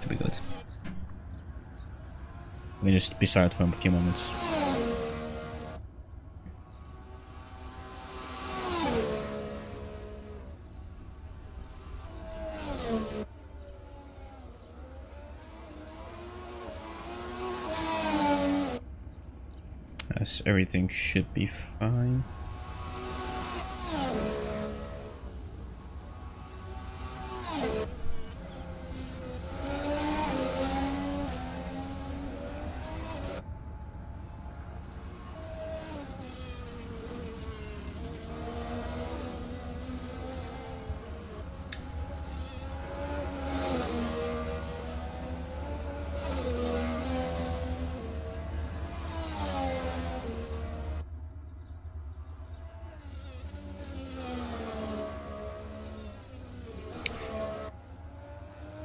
to be good. We just be silent for a few moments. As everything should be fine.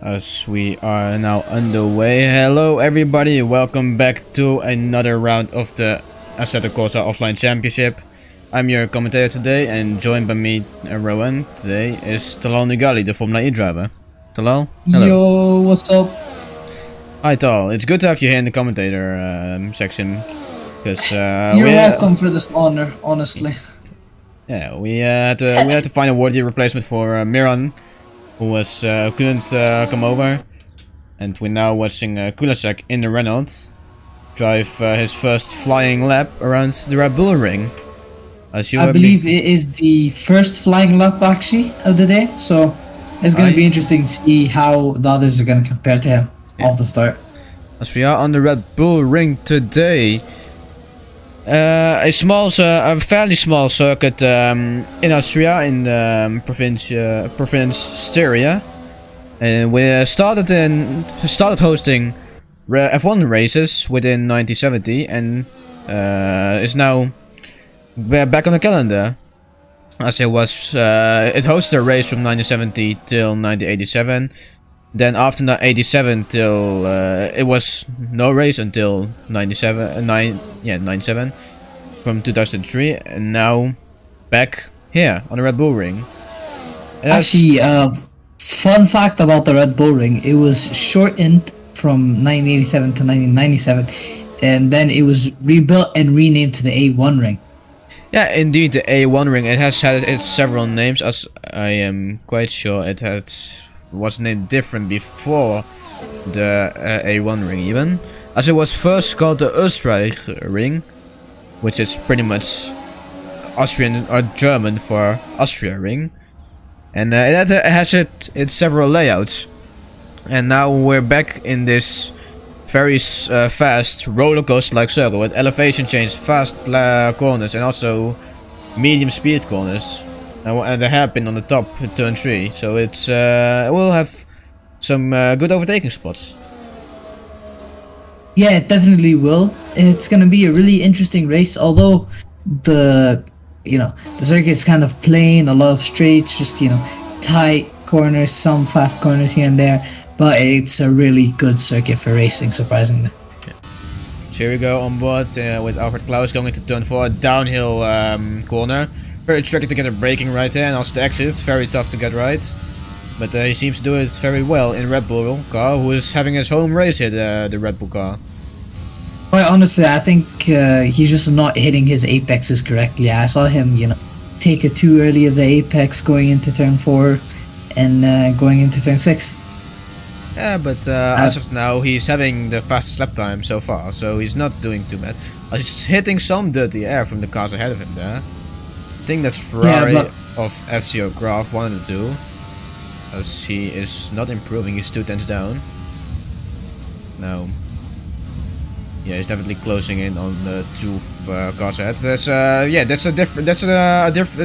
As we are now underway. Hello everybody, welcome back to another round of the Assetto Corsa Offline Championship. I'm your commentator today, and joined by me, Rowan, today is Talal Nugali, the Formula E driver. Talal, hello. Yo, what's up? Hi Tal, it's good to have you here in the commentator section. Because you're welcome for this honor, honestly. Yeah, we had to find a worthy replacement for Miran, who was couldn't come over, and we're now watching Kulasek in the Renault drive his first flying lap around the Red Bull ring. As you I believe it is the first flying lap actually of the day, so it's going to be interesting to see how the others are going to compare to him off the start. As we are on the Red Bull ring today, a fairly small circuit in Austria, in the province Styria, and we started hosting F1 races within 1970, and is now back on the calendar. As it hosted a race from 1970 till 1987. Then after 87 till it was no race until 97 from 2003, and now back here on the Red Bull ring. Actually, fun fact about the Red Bull ring: it was shortened from 1987 to 1997, and then it was rebuilt and renamed to the A1 ring. Yeah, indeed, the A1 ring. It has had its several names, as I am quite sure it was named different before the A1 ring, even, as it was first called the Österreich ring, which is pretty much Austrian or German for Austria ring, and it has its several layouts. And now we're back in this very fast roller coaster like circle with elevation change, fast corners, and also medium speed corners. And the hairpin on the top at turn 3, so it will have some good overtaking spots. Yeah, it definitely will. It's gonna be a really interesting race, although the circuit is kind of plain, a lot of straights, just tight corners, some fast corners here and there, but it's a really good circuit for racing, surprisingly. Yeah. So here we go on board with Alfred Klaus going into turn 4, downhill corner. Very tricky to get a braking right there, and also the exit, it's very tough to get right. But he seems to do it very well in Red Bull car, who is having his home race here, the Red Bull car. Quite honestly, I think he's just not hitting his apexes correctly. I saw him, take it too early of the apex going into turn 4 and going into turn 6. Yeah, but as of now, he's having the fastest lap time so far, so he's not doing too bad. He's hitting some dirty air from the cars ahead of him there. I think that's Ferrari of FCO Graf, one of the two, as he is not improving. He's 2 tenths down now. Yeah, he's definitely closing in on the 2 cars ahead. That's a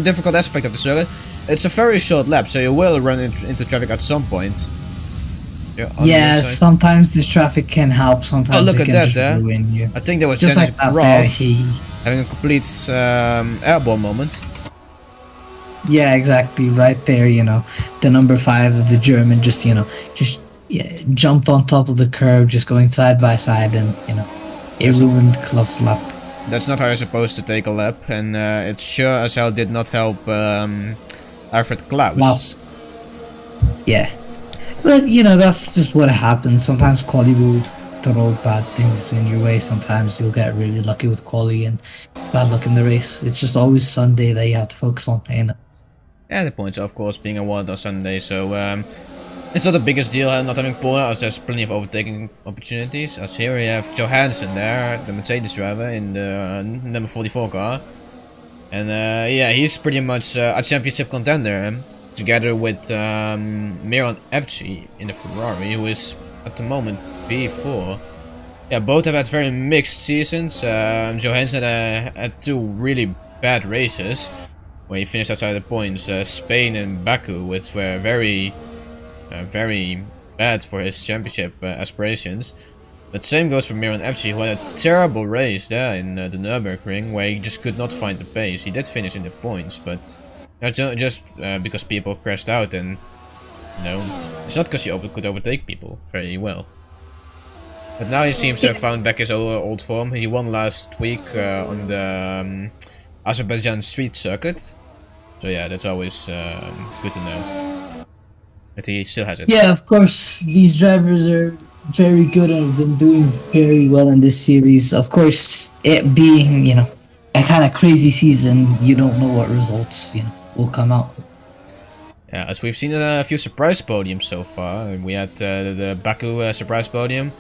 difficult aspect of the circuit. It's a very short lap, so you will run into traffic at some point. Yeah, sometimes this traffic can help. Sometimes look it at can that, ruin you. I think there was just Dennis like that Graf there, having a complete airball moment. Yeah, exactly. Right there, the number 5 of the German just jumped on top of the curb, just going side by side, and it ruined Klaus' lap. That's not how you're supposed to take a lap, and it sure as hell did not help Alfred Klaus. Yeah. But you know, that's just what happens. Sometimes quality will throw bad things in your way. Sometimes you'll get really lucky with quality and bad luck in the race. It's just always Sunday that you have to focus on, ain't it? Yeah, the point of course being awarded on Sunday, so it's not the biggest deal not having pole, as there's plenty of overtaking opportunities. As here we have Johansson there, the Mercedes driver in the number 44 car. And yeah, he's pretty much a championship contender, together with Miron FG in the Ferrari, who is at the moment P4. Yeah, both have had very mixed seasons. Johansson had two really bad races, where he finished outside the points. Spain and Baku, which were very bad for his championship aspirations. But same goes for Miron FC, who had a terrible race there in the Nürburgring, where he just could not find the pace. He did finish in the points, but just because people crashed out, and you know, it's not because he could overtake people very well. But now he seems to have found back his old form. He won last week on the Azerbaijan street circuit. So yeah, that's always good to know that he still has it. Yeah, of course, these drivers are very good and have been doing very well in this series. Of course, it being, you know, a kind of crazy season, you don't know what results, you know, will come out. Yeah, as we've seen a few surprise podiums so far. We had the Baku surprise podium,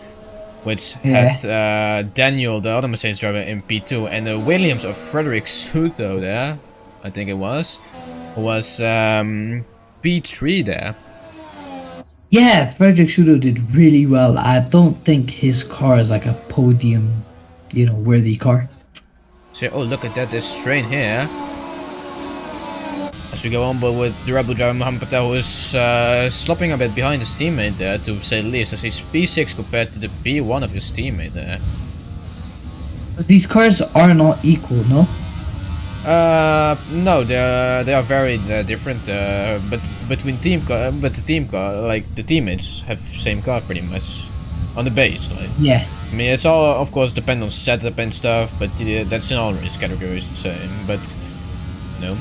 which had Daniel, the other Mercedes driver, in P2, and the Williams of Frederick Suto there, I think it was P3 there. Yeah, Frederick Suto did really well. I don't think his car is like a podium, you know, worthy car. So, oh, look at that, this train here. As we go on, but with the Red Bull driver Mohamed Patel, who is slopping a bit behind his teammate there, to say the least, as he's P6 compared to the P1 of his teammate there. These cars are not equal, no? No, they are very different. But between the team car, like the teammates have same car pretty much on the base. Like. Yeah. I mean, it's all of course depend on setup and stuff, but that's in all race categories the same. But no,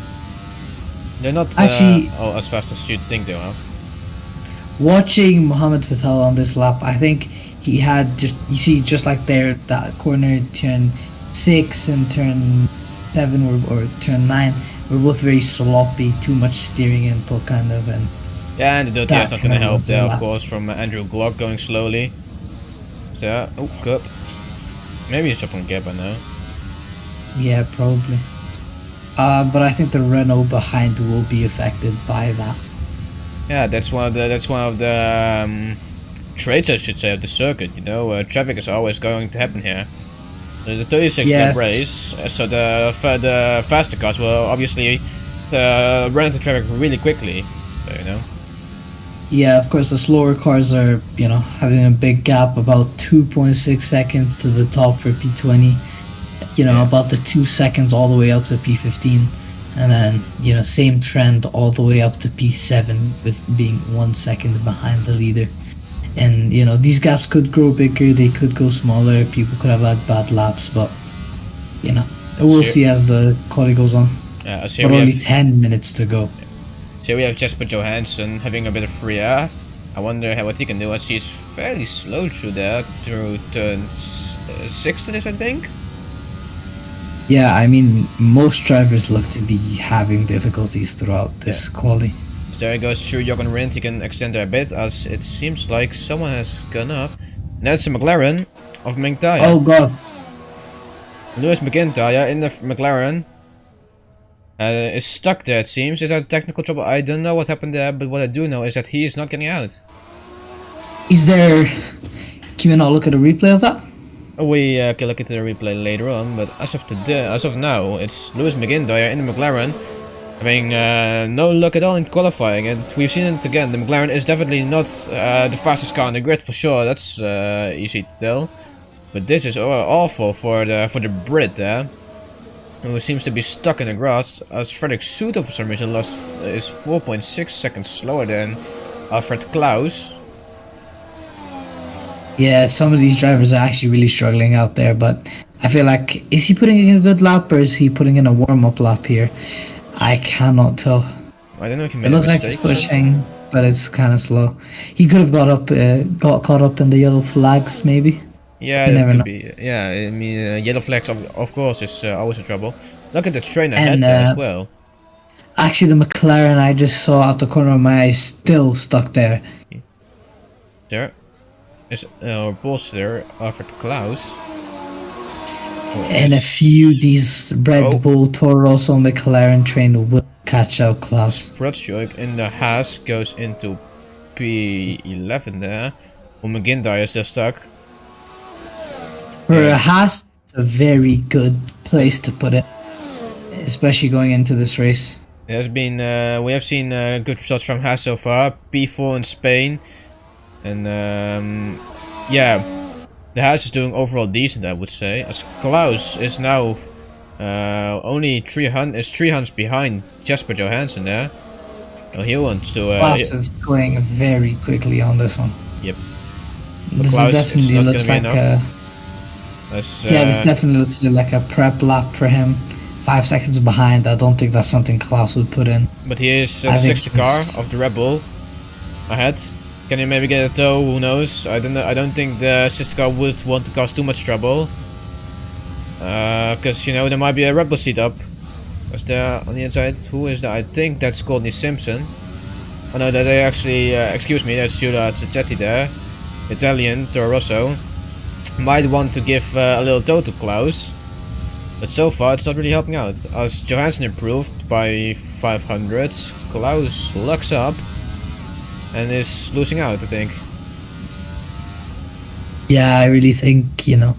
they're not actually all as fast as you'd think they are. Watching Mohamed Patel on this lap, I think he had just like there, that corner turn 6 and turn 7 or turn 9 were both very sloppy, too much steering input kind of, and yeah, and the DRT is not gonna help there, of course, from Andrew Glock going slowly. So, oh, cup. Maybe he's up on gap by now. Yeah, probably. But I think the Renault behind will be affected by that. Yeah, that's one of the traits, I should say, of the circuit. You know, traffic is always going to happen here. There's a 36 lap race, so the faster cars will obviously run into traffic really quickly. So, you know. Yeah, of course, the slower cars are, you know, having a big gap, about 2.6 seconds to the top for P20. You know, about the 2 seconds all the way up to P15. And then, you know, same trend all the way up to P7 with being 1 second behind the leader. And, you know, these gaps could grow bigger, they could go smaller, people could have had bad laps, but, you know, we'll see as the quality goes on. Yeah, but only 10 minutes to go. So we have Jesper Johansson having a bit of free air. I wonder what he can do, as he's fairly slow through there, through turn 6 to this, I think. Yeah, I mean, most drivers look to be having difficulties throughout this quality. So there he goes through Jochen Rindt. He can extend there a bit, as it seems like someone has gone up. And that's the McLaren of McIntyre. Oh god. Lewis McIntyre in the McLaren is stuck there, it seems. Is that technical trouble? I don't know what happened there, but what I do know is that he is not getting out. Is there... Can we not look at a replay of that? We can look into the replay later on, but as of now, it's Lewis McIntyre in the McLaren, having no luck at all in qualifying, and we've seen it again. The McLaren is definitely not the fastest car on the grid for sure. That's easy to tell, but this is awful for the Brit there, who seems to be stuck in the grass. As Frederick Suto for some reason is 4.6 seconds slower than Alfred Klaus. Yeah, some of these drivers are actually really struggling out there, but I feel like, is he putting in a good lap or is he putting in a warm-up lap here? I cannot tell. I don't know if he made It looks a like mistake, he's pushing, but it's kind of slow. He could have got caught up in the yellow flags, maybe. Yeah, You that never could know. be. Yeah, I mean, yellow flags, of course, is always a trouble. Look at the train ahead And there as well. actually, the McLaren I just saw out the corner of my eye is still stuck there. There is our bolster offered Klaus. And a few these Red Bull, Toro Rosso, McLaren train will catch out Klaus. Sprotschuk in the Haas goes into P11 there. Well, McGintyre is still stuck. For a Haas, it's a very good place to put it, especially going into this race. It has been, we have seen good results from Haas so far. P4 in Spain. And yeah, the Haas is doing overall decent, I would say. As Klaus is now only 300 behind Jasper Johansson there. Oh, he wants to. Klaus is going very quickly on this one. Yep. This definitely looks like a. Yeah, this definitely looks like a prep lap for him. 5 seconds behind. I don't think that's something Klaus would put in. But he is the sixth car of the Red Bull ahead. Can he maybe get a tow? Who knows? I don't know. I don't think the sister car would want to cause too much trouble. Because you know there might be a Red Bull seat up. Is there on the inside? Who is that? I think that's Courtney Simpson. Oh no, that they actually. Excuse me, that's Giulia Ciccetti there. Italian Toro Rosso. Might want to give a little tow to Klaus. But so far it's not really helping out. As Johansson improved by 500s, Klaus locks up and is losing out, I think. Yeah, I really think, you know,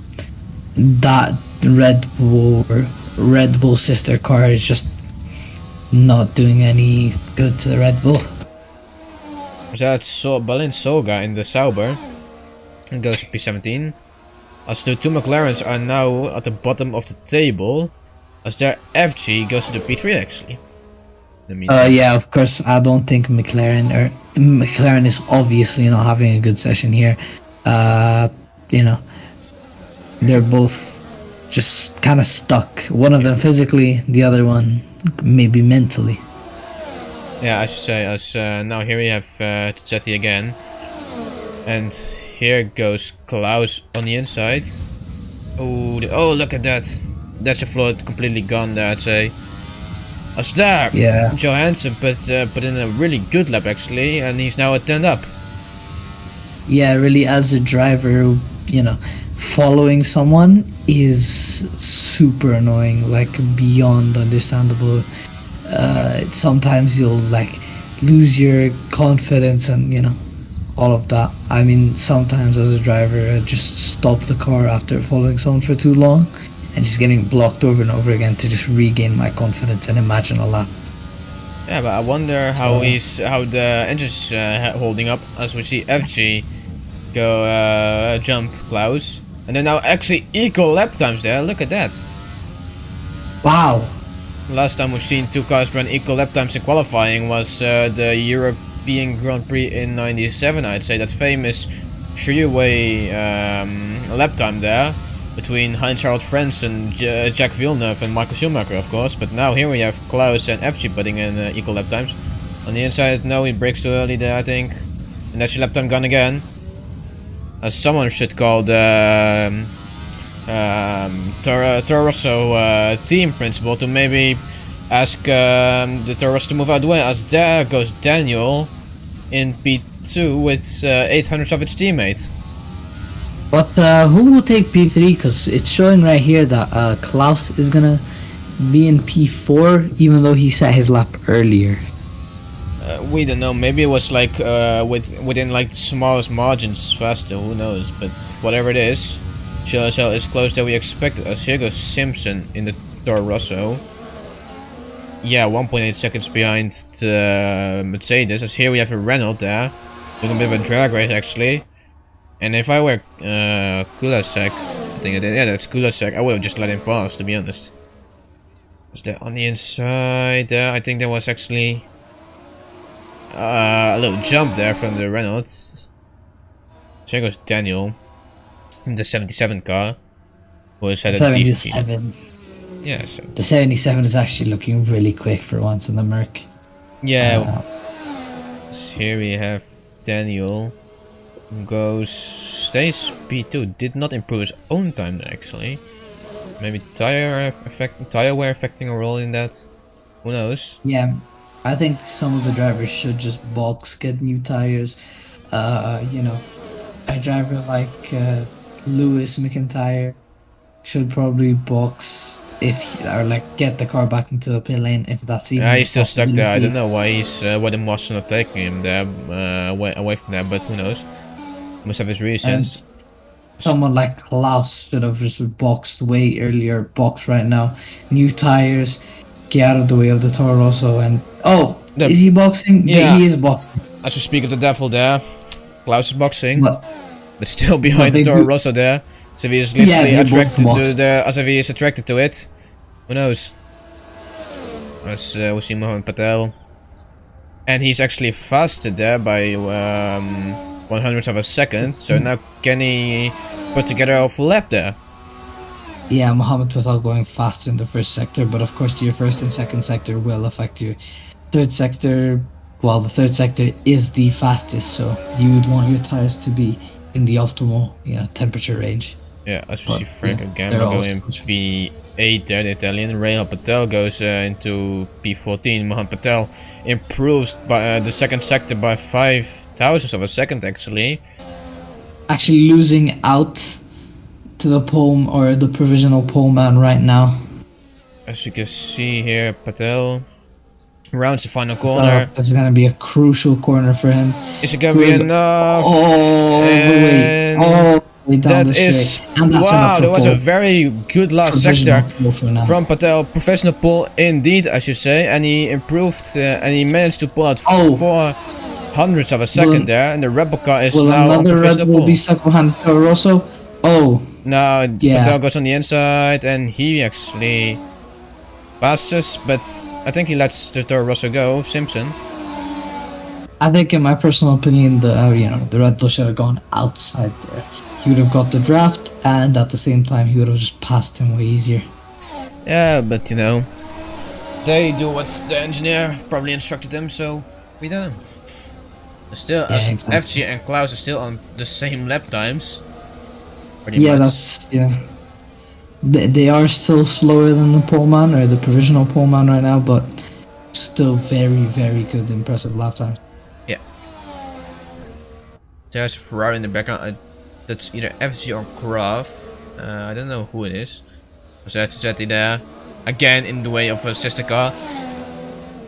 that Red Bull sister car is just not doing any good to the Red Bull. That's Berlin Solga in the Sauber. And goes to P17. As the two McLarens are now at the bottom of the table. As their FG goes to the P3 actually. Yeah, of course. I don't think McLaren is obviously not having a good session here. You know, they're both just kind of stuck. One of them physically, the other one maybe mentally. Yeah, I should say. As now here we have Ciccetti again, and here goes Klaus on the inside. Oh, look at that! That's a floor completely gone there, I'd say. As there, yeah. Johansson put in a really good lap actually, and he's now at 10 up. Yeah, really, as a driver, you know, following someone is super annoying, like beyond understandable. Sometimes you'll like lose your confidence and, you know, all of that. I mean, sometimes as a driver, I just stop the car after following someone for too long and just getting blocked over and over again to just regain my confidence and imagine a lap. Yeah, but I wonder how the engine's holding up as we see FG go jump Klaus, and they're now actually equal lap times there. Look at that! Wow. Last time we've seen two cars run equal lap times in qualifying was the European Grand Prix in '97. I'd say that famous three-way lap time there between Heinz-Harald Frentzen, Jack Villeneuve and Michael Schumacher, of course. But now here we have Klaus and FG putting in equal lap times. On the inside, no, he brakes too early there, I think. And that's your lap time gone again. As someone should call the Toro Rosso team principal to maybe ask the Toro Rosso to move out of the way. As there goes Daniel in P2 with 800 of its teammate. But who will take P3? Because it's showing right here that Klaus is gonna be in P4, even though he set his lap earlier. We don't know. Maybe it was like within like the smallest margins faster. Who knows? But whatever it is, Chilacel is close that we expected. As here goes Simpson in the Toro Rosso. Yeah, 1.8 seconds behind the Mercedes. As here we have a Renault there, doing a bit of a drag race actually. And if I were Kulasek, I think that's Kulasek, I would have just let him pass, to be honest. Is there on the inside there? I think there was actually a little jump there from the Renault. So here goes Daniel in the 77 car, who has had a decent season. Yeah, so the 77 is actually looking really quick for once in the Merc. Yeah. So here we have Daniel. Stays P2. Did not improve his own time actually. Maybe tire wear affecting a role in that. Who knows? Yeah, I think some of the drivers should just box, get new tires. You know, a driver like Lewis McIntyre should probably box or like get the car back into the pit lane if that's even. Yeah, he's still stuck there. I possibility. don't know why the Moss not taking him there away from there, but who knows? Must have his reasons. And someone like Klaus should have just boxed way earlier. Box right now. New tires. Get out of the way of the Toro Rosso. And is he boxing? Yeah, he is boxing. As we speak of the devil there, Klaus is boxing, But still behind the Toro Rosso there. So he is literally attracted to it. Who knows? As we see Mohammed Patel, and he's actually faster there by 100th of a second. So now can he put together a full lap there? Yeah, Mohammed Patel going faster in the first sector, but of course your first and second sector will affect your third sector. Well, the third sector is the fastest, so you would want your tires to be in the optimal, temperature range. Yeah, as we see Franco Gamba going P8 there, the Italian. Rahul Patel goes into P14. Mohammed Patel improves by the second sector by 0.005 of a second actually. Actually losing out to the pole or the provisional pole man right now. As you can see here, Patel rounds the final corner. This is gonna be a crucial corner for him. Is it gonna be enough? That is wow! That was a very good last sector from Patel. Professional pole indeed, as you say, and he improved and he managed to pull out 0.04 of a second there, and the Rebel car is now on professional pole. Will be stuck behind Toro Rosso? No, Patel goes on the inside, and he actually passes, but I think he lets the Toro Rosso go. Simpson. I think, in my personal opinion, the Red Bull should have gone outside there. He would have got the draft, and at the same time, he would have just passed him way easier. Yeah, but they do what the engineer probably instructed them, so we don't know. Still, FG and Klaus are still on the same lap times. Much. They are still slower than the pole man or the provisional pole man right now, but still very, very good, impressive lap times. Yeah. There's Ferrari in the background. That's either FG or Graf. I don't know who it is. So that's Zetti there. Again in the way of a sister car.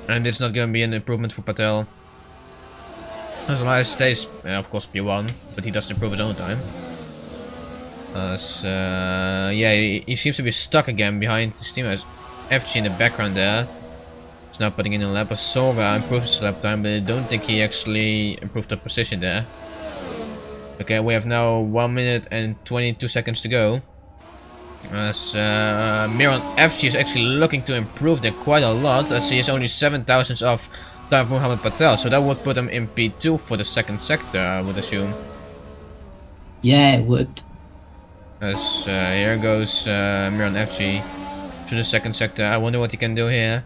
And it's not going to be an improvement for Patel. As stays, of course, P1, but he doesn't improve his own time. He seems to be stuck again behind his team as FG in the background there. He's now putting in a lap. Soga improved his lap time, but I don't think he actually improved the position there. Okay, we have now 1 minute and 22 seconds to go. As Miron FG is actually looking to improve there quite a lot, as he is only 0.007 off time Mohammed Patel, so that would put him in P2 for the second sector, I would assume. Yeah, it would. As here goes Miron FG to the second sector. I wonder what he can do here.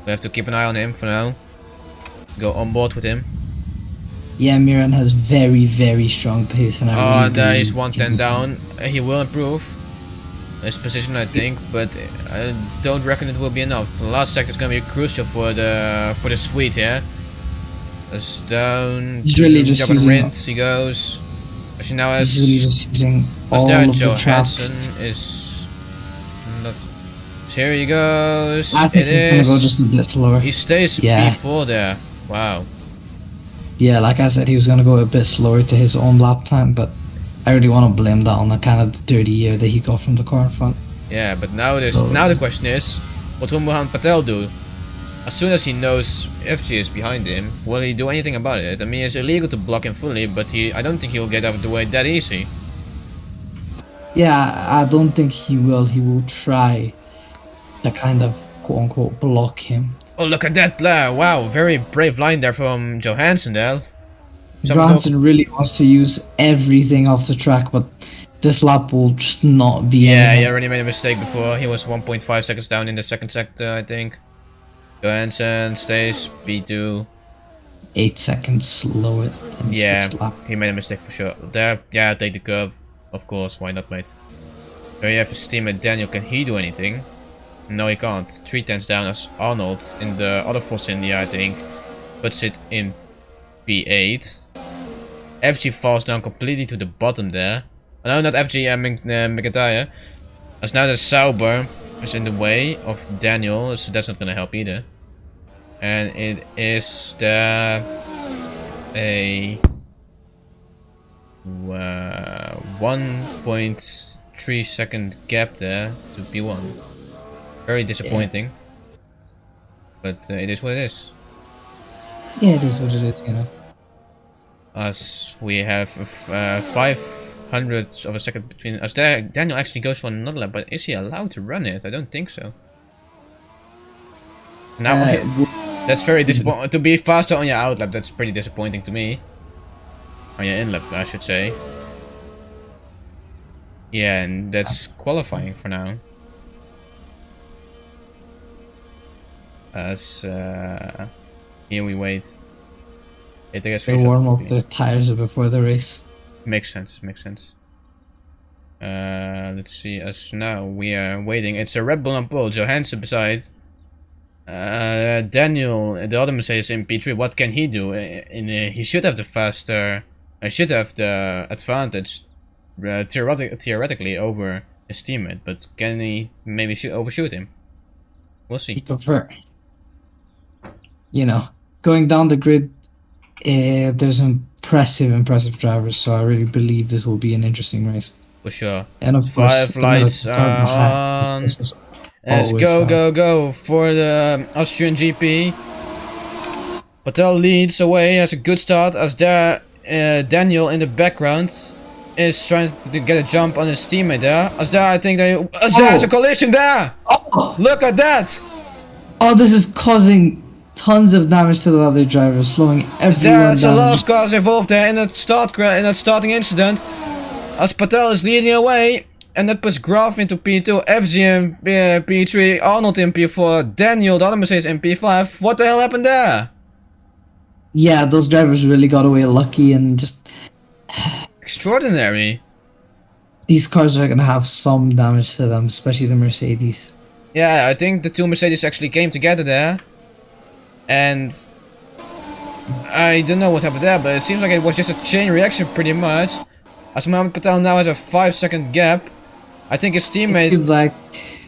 We have to keep an eye on him for now. Go on board with him. Yeah, Miran has very, very strong pace, and there he's 110 down. He will improve his position, I think, but I don't reckon it will be enough. The last sector is gonna be crucial for the Swede here. That's down. He's really just using Rint, he goes. Actually now has. He's really just using all of the trap. Is not. Here he goes. I think he's gonna go just a bit slower. He stays P4 there. Wow. Yeah, like I said, he was gonna go a bit slower to his own lap time, but I really want to blame that on the kind of dirty air that he got from the car in front. Yeah, but now the question is, what will Mohammed Patel do? As soon as he knows FG is behind him, will he do anything about it? I mean, it's illegal to block him fully, but I don't think he'll get out of the way that easy. Yeah, I don't think he will. He will try to kind of quote-unquote block him. Oh, look at that! Wow, very brave line there from Johansson there. Johansson really wants to use everything off the track, but this lap will just not be. Yeah, he already made a mistake before. He was 1.5 seconds down in the second sector, I think. Johansson stays P2. 8 seconds slower than his Yeah, first lap. he made a mistake for sure. There, yeah, take the curve. Of course, why not, mate? There you have his teammate Daniel. Can he do anything? No, he can't. 3 tenths down as Arnold in the other Force India, I think. Puts it in P8. FG falls down completely to the bottom there. Oh, no, not FG, McIntyre. As now the Sauber is in the way of Daniel, so that's not gonna help either. And it is a 1.3 second gap there to P1. Very disappointing. Yeah. But it is what it is. Yeah, it is what it is, you know. As we have 500 of a second between us. Daniel actually goes for another lap, but is he allowed to run it? I don't think so. Now, that's very disappointing. To be faster on your out lap, that's pretty disappointing to me. On your in lap, I should say. Yeah, and that's qualifying for now. As here we wait. They warm up their tires before the race. Makes sense, makes sense. Let's see, as now we are waiting. It's a Red Bull on pole, Johansson beside. Daniel, the other Mercedes in P3, what can he do? He should have the faster, should have the advantage theoretically over his teammate, but can he maybe overshoot him? We'll see. You know, going down the grid, there's impressive drivers, so I really believe this will be an interesting race. For sure. And of course, 5 lights are on. Let's go for the Austrian GP. Patel leads away, has a good start as there Daniel in the background is trying to get a jump on his teammate there. As there, I think there's a collision there. Oh. Look at that. Oh, this is causing tons of damage to the other driver, slowing everyone down. There's a lot of cars involved there in that starting incident. As Patel is leading away, and that puts Graf into P2, FG in P3, Arnold in P4, Daniel, the other Mercedes in P5. What the hell happened there? Yeah, those drivers really got away lucky and just... extraordinary. These cars are gonna have some damage to them, especially the Mercedes. Yeah, I think the two Mercedes actually came together there. And I don't know what happened there, but it seems like it was just a chain reaction pretty much. As Mohamed Patel now has a 5-second gap. I think his teammate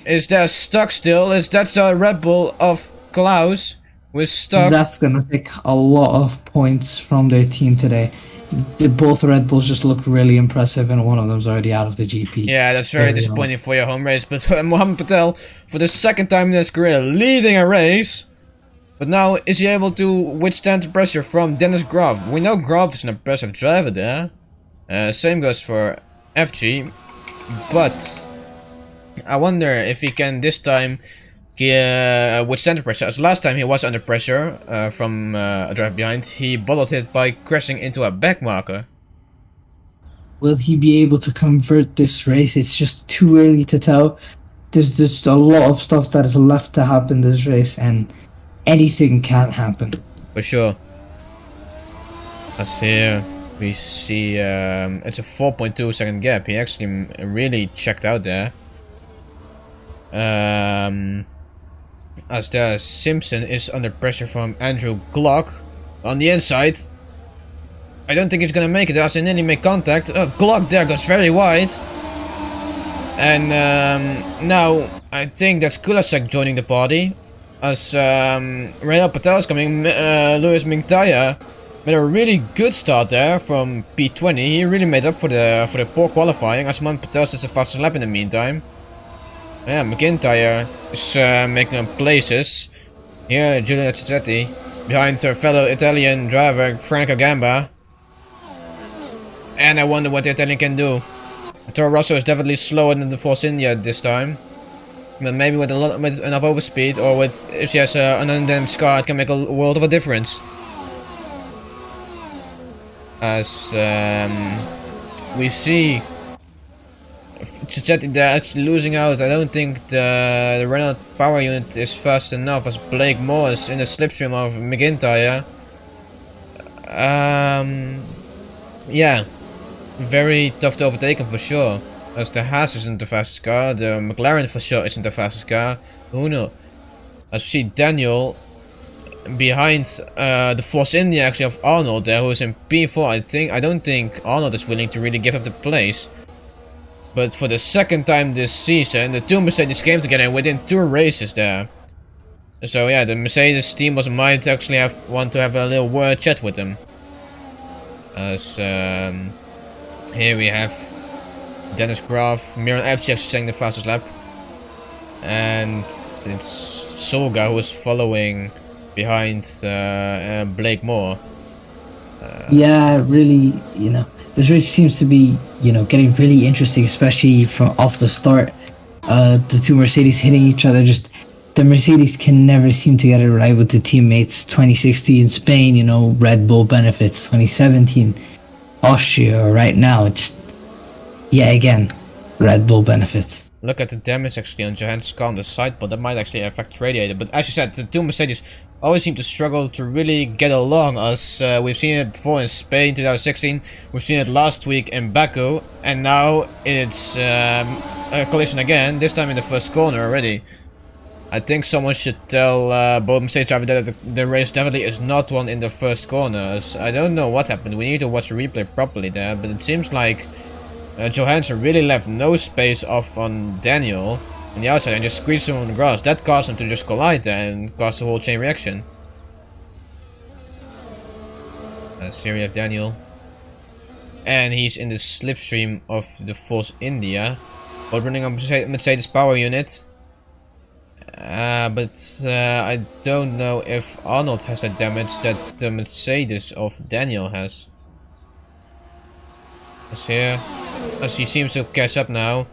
is there stuck still. That's the Red Bull of Klaus who is stuck. That's gonna take a lot of points from their team today. Both Red Bulls just look really impressive, and one of them's already out of the GP. Yeah, that's very disappointing for your home race. But Mohamed Patel, for the second time in his career, leading a race. But now, is he able to withstand the pressure from Dennis Graf? We know Graf is an impressive driver there. Same goes for FG. But I wonder if he can this time withstand the pressure. As last time he was under pressure from a drive behind, he bottled it by crashing into a back marker. Will he be able to convert this race? It's just too early to tell. There's just a lot of stuff that is left to happen this race, and anything can happen. For sure. As here we see it's a 4.2 second gap. He actually really checked out there. As there Simpson is under pressure from Andrew Glock on the inside. I don't think he's gonna make it as they nearly make contact. Glock there goes very wide. And now I think that's Kulasek joining the party. As Real Patel is coming, Lewis McIntyre made a really good start there from P20. He really made up for the poor qualifying. As Patel sets a faster lap in the meantime. Yeah, McIntyre is making up places. Here, Giulia Cicetti behind her fellow Italian driver Franco Gamba. And I wonder what the Italian can do. Toro Rosso is definitely slower than the Force India this time. But maybe with enough overspeed, or if she has an undamaged car, it can make a world of a difference. As we see Cicetti there actually losing out. I don't think the Renault power unit is fast enough, as Blake Moore is in the slipstream of McIntyre. Yeah, very tough to overtake him for sure. As the Haas isn't the fastest car, the McLaren for sure isn't the fastest car. Who knows? As we see Daniel behind the Force India actually of Arnold there, who is in P4. I don't think Arnold is willing to really give up the place. But for the second time this season, the two Mercedes came together within 2 races there. So yeah, the Mercedes team might actually want to have a little word chat with them. As here we have Dennis Graf, Miran FG actually saying the fastest lap. And it's Solga who is following behind Blake Moore. Yeah, really, this race seems to be, getting really interesting, especially from off the start. The two Mercedes hitting each other, the Mercedes can never seem to get it right with the teammates. 2016 Spain, Red Bull benefits. 2017 Austria, right now, again, Red Bull benefits. Look at the damage actually on Johansson's car on the side, but that might actually affect the radiator. But as you said, the two Mercedes always seem to struggle to really get along, as we've seen it before in Spain 2016, we've seen it last week in Baku, and now it's a collision again, this time in the first corner already. I think someone should tell both Mercedes drivers that the race definitely is not won in the first corner, as I don't know what happened. We need to watch the replay properly there, but it seems like Johansson really left no space off on Daniel on the outside and just squeezed him on the grass. That caused him to just collide there and caused the whole chain reaction. Here we have Daniel. And he's in the slipstream of the Force India. Both running on Mercedes power unit. But I don't know if Arnold has that damage that the Mercedes of Daniel has. As he seems to catch up now.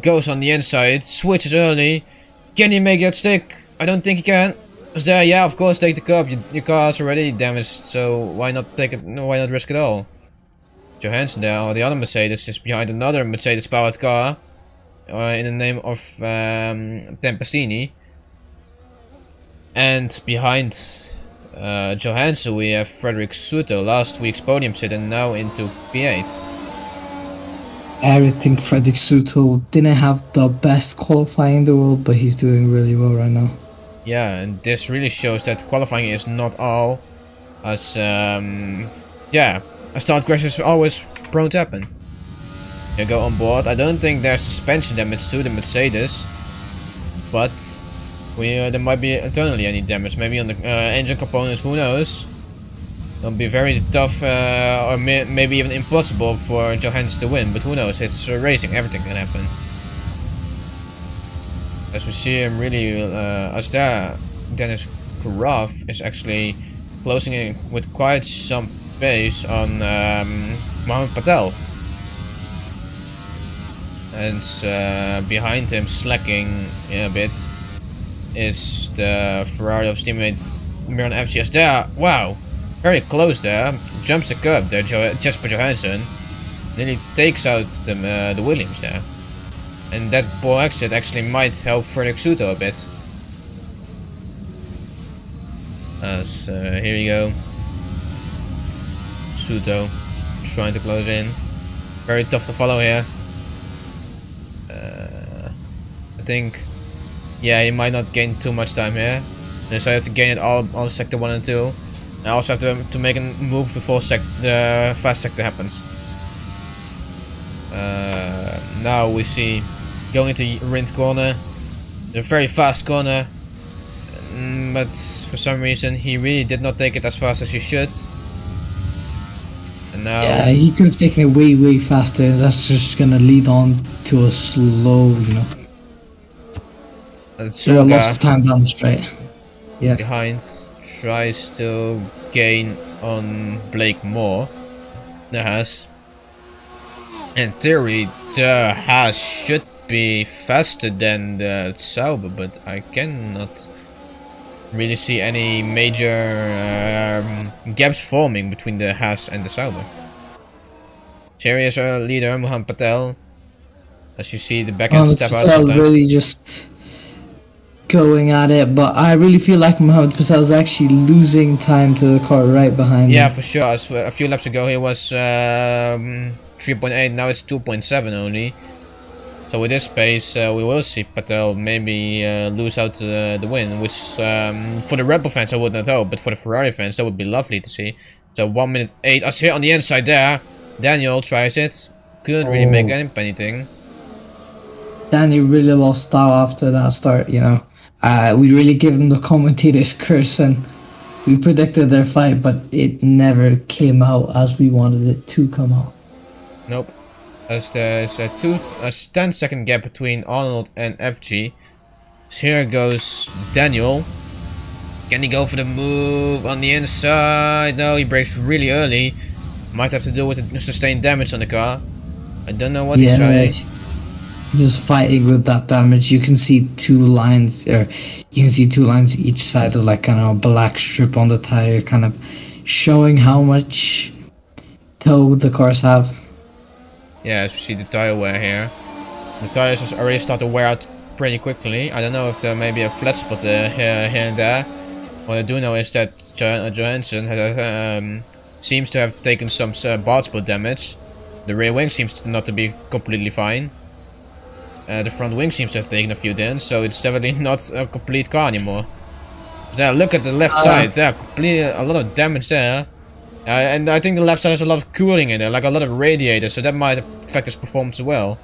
Goes on the inside, switches early. Can he make that stick? I don't think he can. Is there? Yeah, of course, take the curb. Your car is already damaged, so why not take it? No, why not risk it all? Johansson there, or the other Mercedes, is behind another Mercedes-powered car, in the name of Tempestini. And behind Johansson, we have Frederick Soto, last week's podium sit, and now into P8. I think Frederick Soto didn't have the best qualifying in the world, but he's doing really well right now. Yeah, and this really shows that qualifying is not all, as yeah, a start crash is always prone to happen. You go on board. I don't think there's suspension damage to the Mercedes, but there might be internally any damage, maybe on the engine components. Who knows? It'll be very tough, or maybe even impossible for Johansson to win, but who knows? It's racing, everything can happen. As we see him really, as there, Dennis Graf is actually closing in with quite some pace on Mohammed Patel. And behind him, slacking a bit, is the Ferrari of his teammate Miran FCS there. Wow! Very close there, jumps the curb there, Jesper Johansson. Nearly takes out the Williams there. And that poor exit actually might help Frederick Soto a bit. As here we go. Soto trying to close in. Very tough to follow here. I think, yeah, he might not gain too much time here. Decided to gain it all on sector 1 and 2. I also have to make a move before the fast sector happens. Now we see going into Rindt corner, a very fast corner, but for some reason he really did not take it as fast as he should. And now, yeah, he could have taken it way faster, and that's just gonna lead on to a slow, a loss of time down the straight. Yeah. Behind, tries to gain on Blake Moore. The Haas. In theory, the Haas should be faster than the Sauber, but I cannot really see any major gaps forming between the Haas and the Sauber. Here is our leader, Mohammed Patel. As you see, the backhand step out sometimes. Really just going at it, but I really feel like Mohammed Patel is actually losing time to the car right behind Yeah, him. for sure. As a few laps ago, he was 3.8. Now it's 2.7 only. So with this pace, we will see Patel maybe lose out the win, which for the Red Bull fans I would not hope, but for the Ferrari fans that would be lovely to see. So 1 minute 8. As here on the inside there, Daniel tries it. Couldn't really make anything. Danny really lost style after that start, you know. We really gave them the commentator's curse and we predicted their fight, but it never came out as we wanted it to come out. Nope. As there's a 10-second gap between Arnold and FG. So here goes Daniel. Can he go for the move on the inside? No, he brakes really early. Might have to do with the sustained damage on the car. I don't know what he's trying. Just fighting with that damage. You can see two lines, or you can see two lines each side of like kind of a black strip on the tire, kind of showing how much toe the cars have. Yeah, as we see the tire wear here. The tires just already start to wear out pretty quickly. I don't know if there may be a flat spot here and there. What I do know is that Johansson has, seems to have taken some bar spot damage. The rear wing seems not to be completely fine. The front wing seems to have taken a few dents, so it's definitely not a complete car anymore. There, look at the left side. There, a lot of damage there. And I think the left side has a lot of cooling in there, like a lot of radiators, so that might affect its performance as well.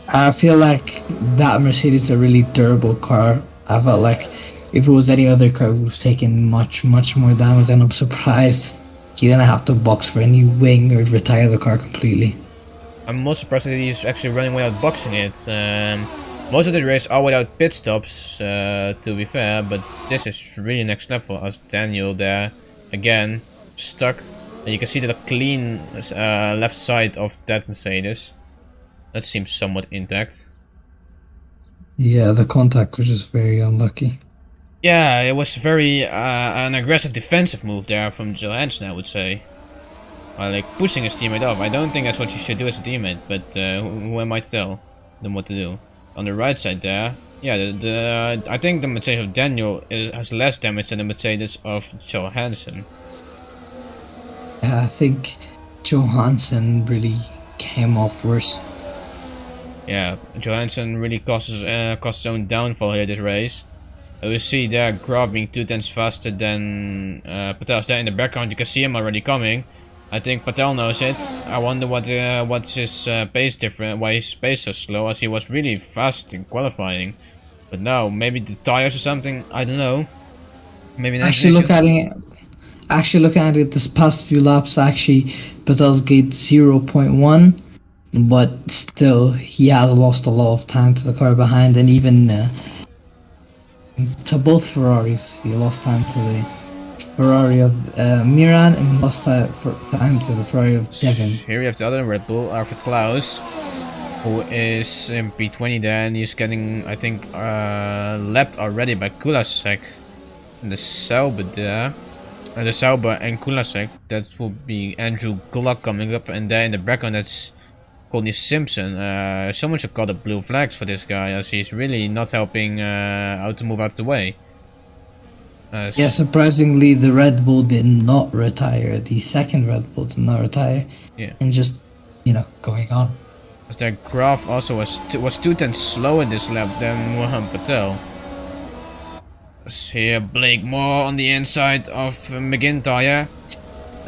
I feel like that Mercedes is a really durable car. I felt like if it was any other car, it would have taken much more damage, and I'm surprised he didn't have to box for a new wing or retire the car completely. I'm most surprised that he's actually running without boxing it. Most of the race are without pit stops, to be fair, but this is really next level as Daniel there, again, stuck. And you can see the clean left side of that Mercedes. That seems somewhat intact. Yeah, the contact was just very unlucky. Yeah, it was very an aggressive defensive move there from Johansson, I would say. Like pushing his teammate off. I don't think that's what you should do as a teammate, but who am I to tell them what to do? On the right side there, yeah, I think the Mercedes of Daniel has less damage than the Mercedes of Johansson. I think Johansson really came off worse. Yeah, Johansson really caused his own downfall here this race. We see there Graf being 2 tenths faster than Patel's there in the background. You can see him already coming. I think Patel knows it. I wonder what's his pace different, why his pace so slow, as he was really fast in qualifying. But no, maybe the tires or something. I don't know. Maybe actually looking at it this past few laps, actually Patel's gate 0.1, but still he has lost a lot of time to the car behind, and even to both Ferraris. He lost time to the Ferrari of Miran, and he lost time to the Ferrari of Devin. Here we have the other Red Bull, Alfred Klaus, who is in P20 there, and he's getting, I think, lapped already by Kulasek. And the Sauber there. The Sauber and Kulasek, that will be Andrew Gluck coming up, and there in the background that's Courtney Simpson. Someone should call the blue flags for this guy, as he's really not helping out to move out of the way. Yeah, surprisingly, the Red Bull did not retire. The second Red Bull did not retire. Yeah. And just, going on. As their Graf also was 2 tenths slower this lap than Mohammed Patel. Let's here Blake Moore on the inside of McIntyre.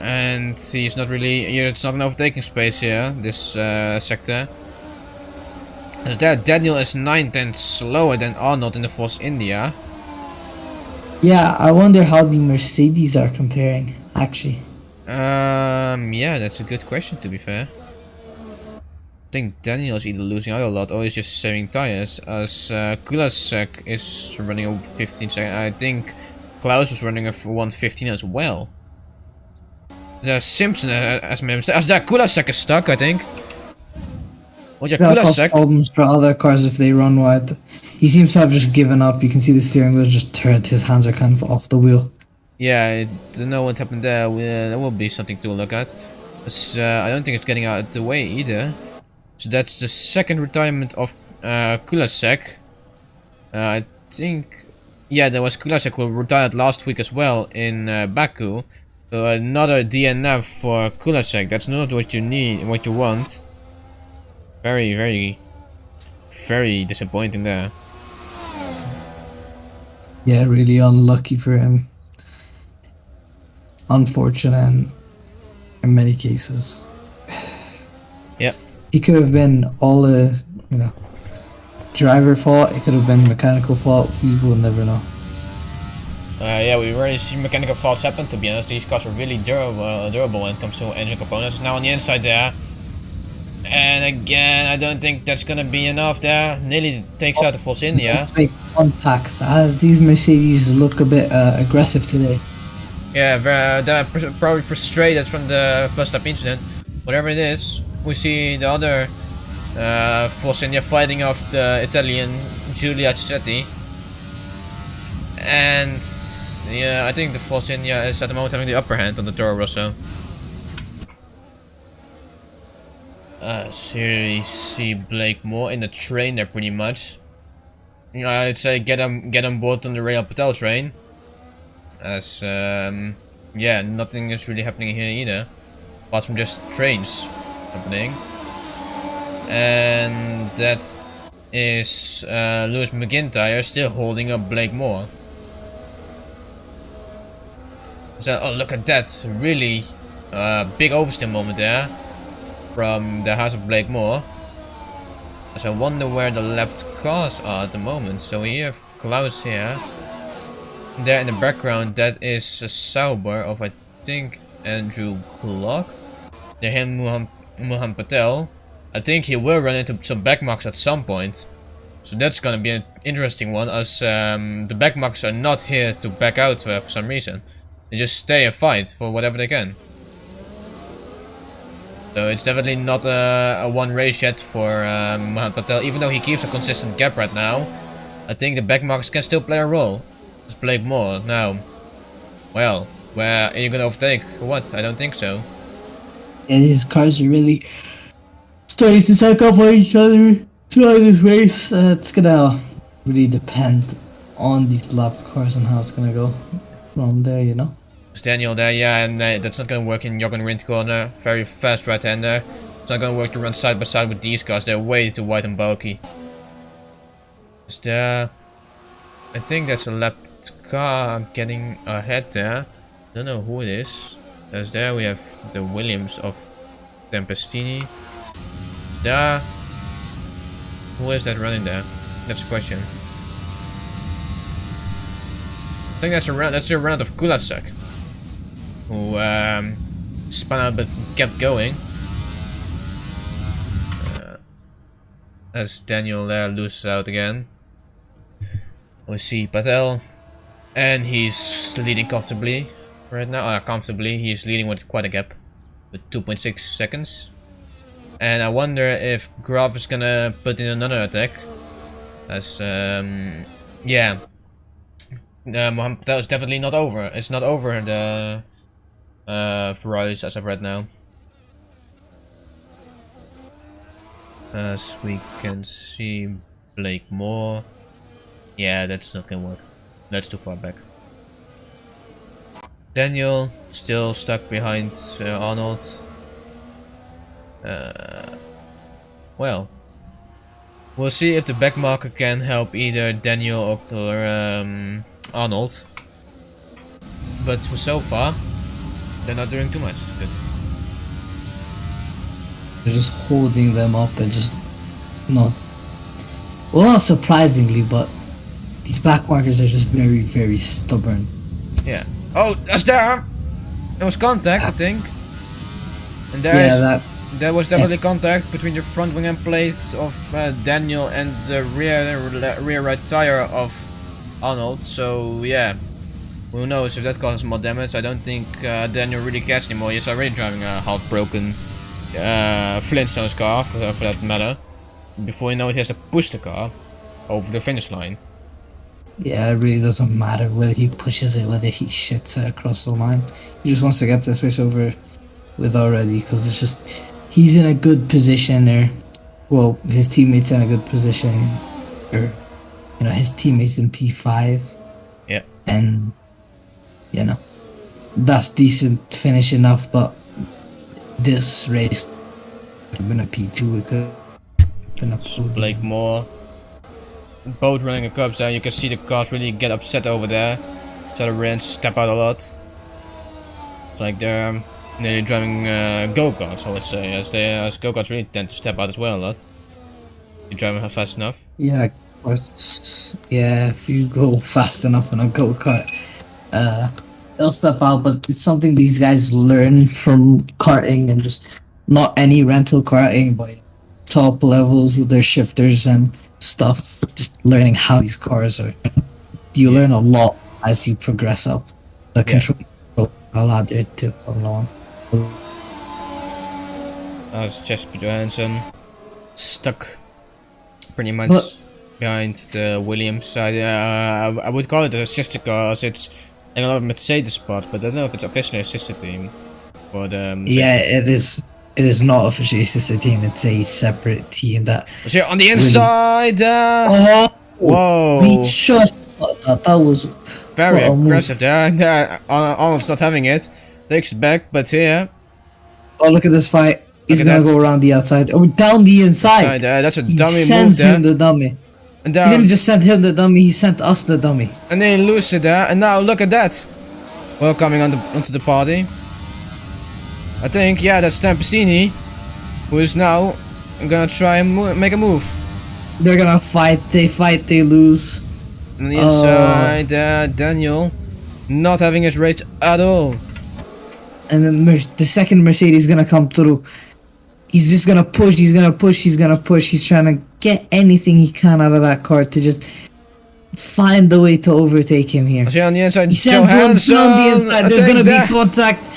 And he's not really, it's not an overtaking space here, this sector. As there, Daniel is 9 tenths slower than Arnold in the Force India. Yeah, I wonder how the Mercedes are comparing, actually. Yeah, that's a good question, to be fair. I think Daniel is either losing out a lot or he's just saving tires, as Kulasek is running a 15 second. I think Klaus was running a 1:15 as well. There's Simpson as that Kulasek is stuck, I think. Oh yeah, Kulasek. Problems for other cars if they run wide. He seems to have just given up. You can see the steering wheel just turned. His hands are kind of off the wheel. Yeah, I don't know what happened there. That will be something to look at. I don't think it's getting out of the way either. So that's the second retirement of Kulasek. I think, yeah, there was Kulasek who retired last week as well in Baku. So another DNF for Kulasek. That's not what you need, what you want. Very, very, very disappointing there. Yeah, really unlucky for him. Unfortunate in many cases. Yep. It could have been all a, you know, driver fault. It could have been mechanical fault. We will never know. Yeah, we already see mechanical faults happen. To be honest, these cars are really durable when it comes to engine components. Now on the inside there, and again, I don't think that's gonna be enough there. Nearly takes out the Force India. Make contact. These Mercedes look a bit aggressive today. Yeah, they're probably frustrated from the first lap incident. Whatever it is, we see the other Force India fighting off the Italian Giulia Cicetti. And yeah, I think the Force India is at the moment having the upper hand on the Toro Rosso. So here we see Blake Moore in the train there pretty much. I'd say get on board on the Rail Patel train. As yeah, nothing is really happening here either, apart from just trains happening. And that is Lewis McIntyre still holding up Blake Moore. So, oh, look at that, really big oversteer moment there from the house of Blake Moore. So I wonder where the lapped cars are at the moment. So we have Klaus here. There in the background, that is a Sauber of, I think, Andrew Glock. There him Mohan Patel. I think he will run into some backmarks at some point. So that's gonna be an interesting one, as the backmarks are not here to back out for some reason. They just stay and fight for whatever they can. So it's definitely not a one race yet for Mohan Patel, even though he keeps a consistent gap right now. I think the backmarks can still play a role. It's Blake Moore now. Well, where are you gonna overtake? What? I don't think so. Yeah, these cars are really starting to suck up on each other throughout this race. It's gonna really depend on these lapped cars and how it's gonna go from there, you know. It's Daniel there, yeah, and that's not gonna work in Jochen Rindt corner. Very fast right-hander. It's not gonna work to run side by side with these cars. They're way too wide and bulky. Is there? I think that's a lapped car getting ahead there. Don't know who it is. As there we have the Williams of Tempestini. There. Who is that running there? That's a question. I think that's the round of Kulasek, who spun out but kept going. As Daniel there loses out again. We see Patel, and he's leading comfortably right now. Comfortably, he's leading with quite a gap, with 2.6 seconds. And I wonder if Graf is gonna put in another attack, as yeah, Mohamed Patel is definitely not over. It's not over the Ferraris as of right now. As we can see, Blake Moore. Yeah, that's not gonna work. That's too far back. Daniel still stuck behind Arnold. Well, we'll see if the backmarker can help either Daniel or Arnold. But for so far, they're not doing too much good. They're just holding them up and just not. Well, not surprisingly, but these backmarkers are just very, very stubborn. Yeah. Oh, that's there! There was contact, I think. And there was definitely contact between the front wing end plates of Daniel and the rear right tire of Arnold. So yeah, who knows if that causes more damage. I don't think Daniel really cares anymore. He's already driving a half broken Flintstones car, for that matter. Before you know it, he has to push the car over the finish line. Yeah, it really doesn't matter whether he pushes it, whether he shits it across the line. He just wants to get this race over with already, because it's just, he's in a good position there. Well, his teammates in a good position. his teammates in P5. Yeah. And that's decent finish enough, but this race could have been a P2. It could have been a podium. Like more both running a cups there. You can see the cars really get upset over there. So the Rens step out a lot. It's like they're nearly driving go-karts, I would say, as go-karts really tend to step out as well a lot. You drive fast enough. Yeah, if you go fast enough in a go-kart, they'll step out, but it's something these guys learn from karting, and just not any rental karting, but top levels with their shifters and stuff, just learning how these cars are. You learn a lot as you progress up the control ladder to Formula 1. As Jesper Johansson stuck pretty much behind the Williams side. I would call it a sister car, as it's like a lot of Mercedes spots, but I don't know if it's officially a sister team. But yeah, it is. It is not officially a sister team. It's a separate team that. So on the inside. Whoa! We just that was very aggressive there. Arnold's not having it. Takes it back, but here. Oh, look at this fight. He's gonna go around the outside. Oh, down the inside. That's a dummy move there. Sends him the dummy. And he didn't just send him the dummy, he sent us the dummy. And they lose it there, and now look at that. Well, coming onto the party. I think, yeah, that's Stampestini, who is now gonna try and make a move. They're gonna fight, they lose. On the inside, Daniel, not having his race at all. And then the second Mercedes is gonna come through. He's just gonna push, he's trying to get anything he can out of that car to just find the way to overtake him here. See on the inside, he sends one on the inside, there's gonna be contact.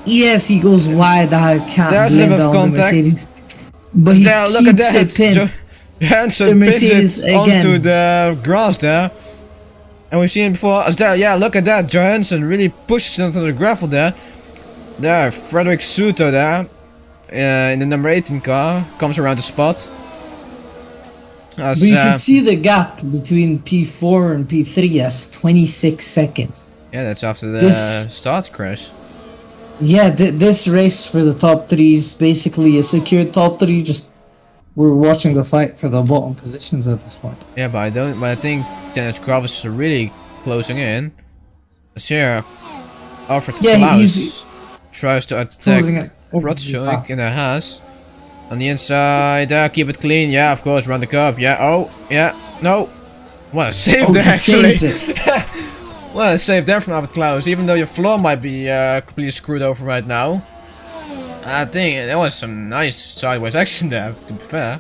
Yes, he goes wide, I can't blame down the Mercedes. But he keeps it pinned. Johansson pins it onto the grass there. And we've seen it before as there, yeah, look at that, Johansson really pushes it onto the gravel there. There, Frederick Suter there. In the number 18 car, comes around the spot. But you can see the gap between P4 and P3 as 26 seconds. Yeah, that's after the start crash. Yeah, this race for the top 3 is basically a secured top 3. Just we're watching the fight for the bottom positions at this point. Yeah, but I think Dennis Gravis is really closing in. Here, Alfred Klaus tries to attack Rotschoik in the Haas. On the inside, keep it clean. Yeah, of course, run the curb. Yeah, oh, yeah, no. What a save there, actually. What a save there from Albert Klaus. Even though your floor might be completely screwed over right now. I think there was some nice sideways action there, to be fair.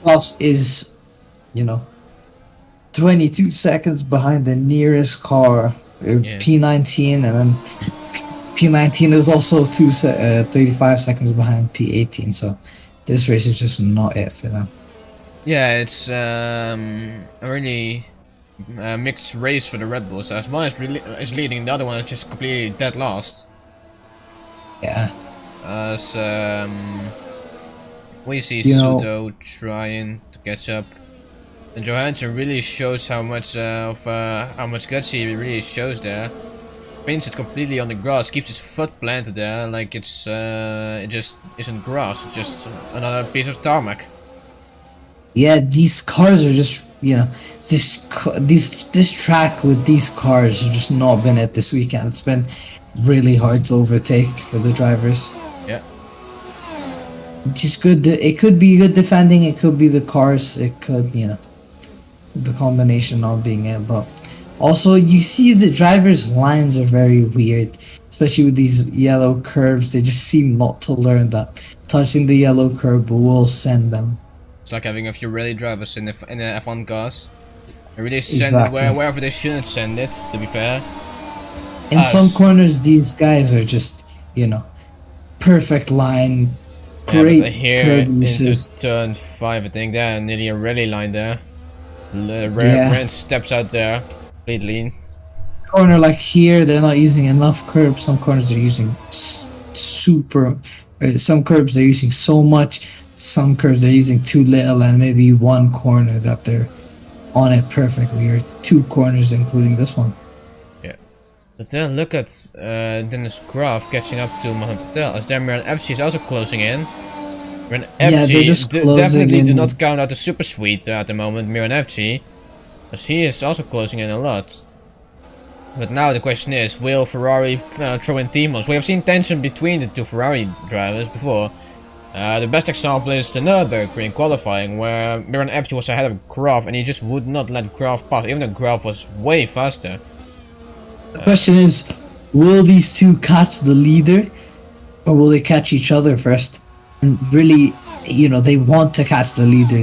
Klaus is, 22 seconds behind the nearest car, P19, and then P19 is also 35 seconds behind P18, so this race is just not it for them. Yeah, it's a really mixed race for the Red Bulls. As one is leading, the other one is just completely dead last. Yeah. As we see Suto trying to catch up, and Johansson really shows how much guts he really shows there. Paints it completely on the grass, keeps his foot planted there, like it just isn't grass, it's just another piece of tarmac. Yeah, these cars are just, this track with these cars has just not been it this weekend. It's been really hard to overtake for the drivers. Yeah. Just good. It could be good defending. It could be the cars. It could, the combination not being it. But also, you see the drivers' lines are very weird, especially with these yellow curves. They just seem not to learn that touching the yellow curve will send them. It's like having a few rally drivers in the F1 cars. They really send it wherever they shouldn't send it, to be fair. In some corners, these guys are just, perfect line, great curb uses. Into turn 5, I think, there, nearly a rally line there. Rand steps out there, completely. Corner like here, they're not using enough curbs. Some corners they're using some curbs they're using so much. Some curves they're using too little, and maybe one corner that they're on it perfectly, or 2 corners including this one. Yeah. But then look at Dennis Graf catching up to Mohamed Patel, as there Miran FC is also closing in. Miran Yeah, they're just FC closing definitely in. do not count out the super sweet at the moment, Miran FC, as he is also closing in a lot. But now the question is, will Ferrari throw in team-ons? We have seen tension between the 2 Ferrari drivers before. The best example is the Nürburgring in qualifying, where Miran FC was ahead of Graf and he just would not let Graf pass, even though Graf was way faster. The question is, will these 2 catch the leader, or will they catch each other first? And really, you know, they want to catch the leader.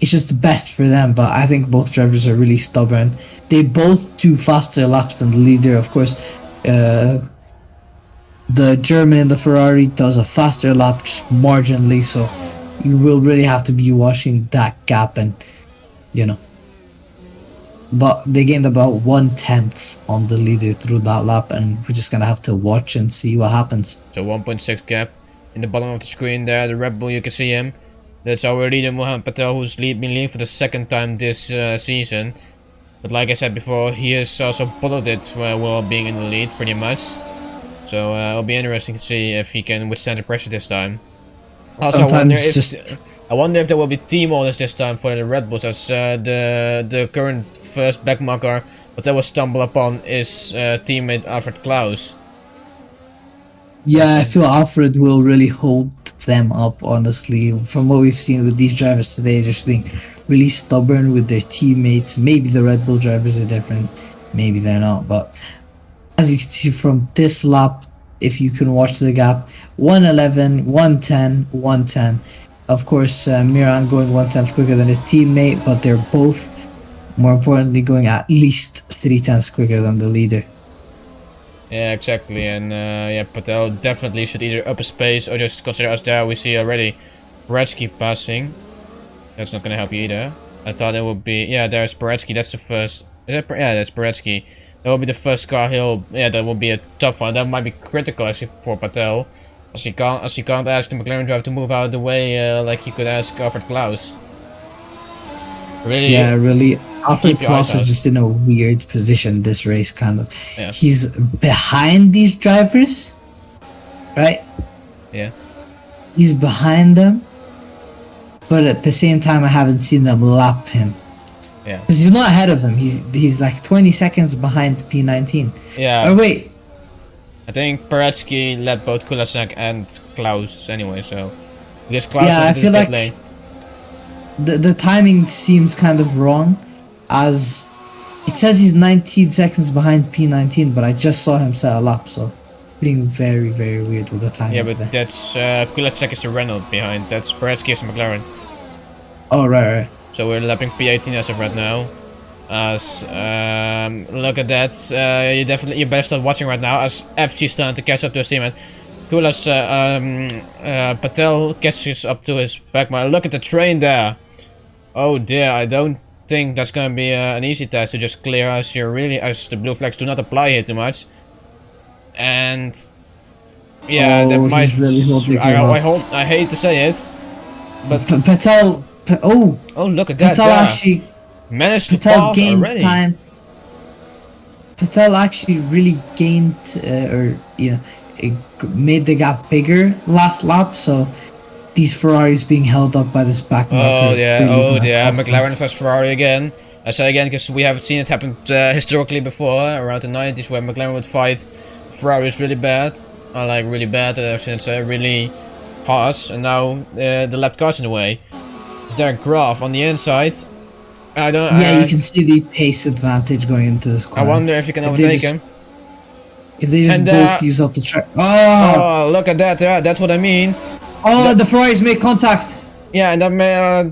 It's just the best for them, but I think both drivers are really stubborn. They both do faster laps than the leader. Of course, the German in the Ferrari does a faster lap, just marginally, so you will really have to be watching that gap, and, you know. But they gained about 1/10 on the leader through that lap, and we're just gonna have to watch and see what happens. So 1.6 gap. In the bottom of the screen there, the Red Bull, you can see him. That's our leader, Mohamed Patel, who's been leading for the 2nd time this season. But like I said before, he has also bottled it while being in the lead, pretty much. So it'll be interesting to see if he can withstand the pressure this time. Also, I wonder if there will be team orders this time for the Red Bulls, as the current first backmarker Patel will stumble upon is teammate Alfred Klaus. Yeah, I feel Alfred will really hold them up, honestly. From what we've seen with these drivers today, just being really stubborn with their teammates. Maybe the Red Bull drivers are different, maybe they're not. But as you can see from this lap, if you can watch the gap, 1:11, 1:10, 1:10. Of course, Miran going 1/10 quicker than his teammate, but they're both, more importantly, going at least 3/10 quicker than the leader. Yeah, exactly, and yeah, Patel definitely should either up his pace or just consider us there. We see already Paretsky passing. That's not gonna help you either. I thought it would be, yeah, there's Paretsky. That's the first. Is that, yeah, that's Paretsky. That will be the first car yeah, that will be a tough one. That might be critical actually for Patel, as he can't ask the McLaren driver to move out of the way like he could ask Alfred Klaus. Really? Yeah, really. Alfred Klaus is just in a weird position this race, kind of. Yeah. He's behind these drivers, right? Yeah. He's behind them, but at the same time, I haven't seen them lap him. Yeah. Because he's not ahead of him. He's like 20 seconds behind P19. Yeah. Oh wait. I think Paretsky led both Kulasek and Klaus anyway, so because Klaus yeah, I was in feel the like pit lane. the timing seems kind of wrong, as it says he's 19 seconds behind P19, but I just saw him set a lap, so being very, very weird with the timing. Yeah, but today. that's Kulasek is the Renault behind. That's Paretsky is the McLaren. Oh right. So we're lapping P18 as of right now. As look at that, you better start watching right now, as FG is starting to catch up to his teammate. Kulas Patel catches up to his backmarker. Look at the train there. Oh dear, I don't think that's gonna be an easy task to just clear, as the blue flags do not apply here too much. And yeah, that might. Really I hate to say it, but Patel. Oh look at that! Patel actually managed to Patel pass gained already. time. Patel actually really gained, made the gap bigger last lap. So these Ferraris being held up by this back marker. Oh yeah, really McLaren versus Ferrari again. I say again because we haven't seen it happen historically before, around the 90s, where McLaren would fight Ferraris really bad. I like really bad, since really harsh, and now the lap car's in the way. There, Graf on the inside. I don't. Yeah, you can see the pace advantage going into this corner. I wonder if you can overtake him. If they just both use up the track. Oh, look at that! That's what I mean. Oh, the Ferraris make contact. Yeah, and that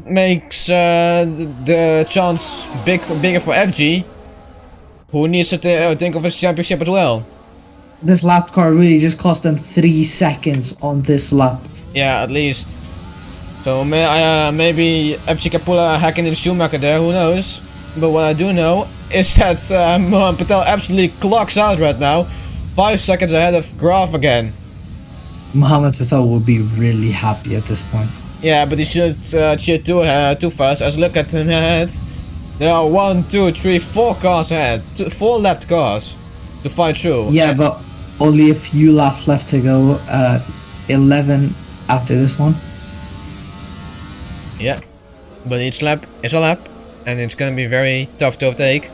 makes the chance bigger for FG, who needs to think of his championship as well. This lap car really just cost them 3 seconds on this lap. Yeah, at least. So maybe FG can pull a hack in the Schumacher there, who knows? But what I do know is that Mohamed Patel absolutely clocks out right now, 5 seconds ahead of Graf again. Mohamed Patel will be really happy at this point. Yeah, but he should cheer too fast, as look at him ahead. There are 1, 2, 3, 4 cars ahead. 4 lapped cars to fight through. Yeah, but only a few laps left to go. 11 after this one. Yeah, but each lap is a lap, and it's gonna be very tough to overtake.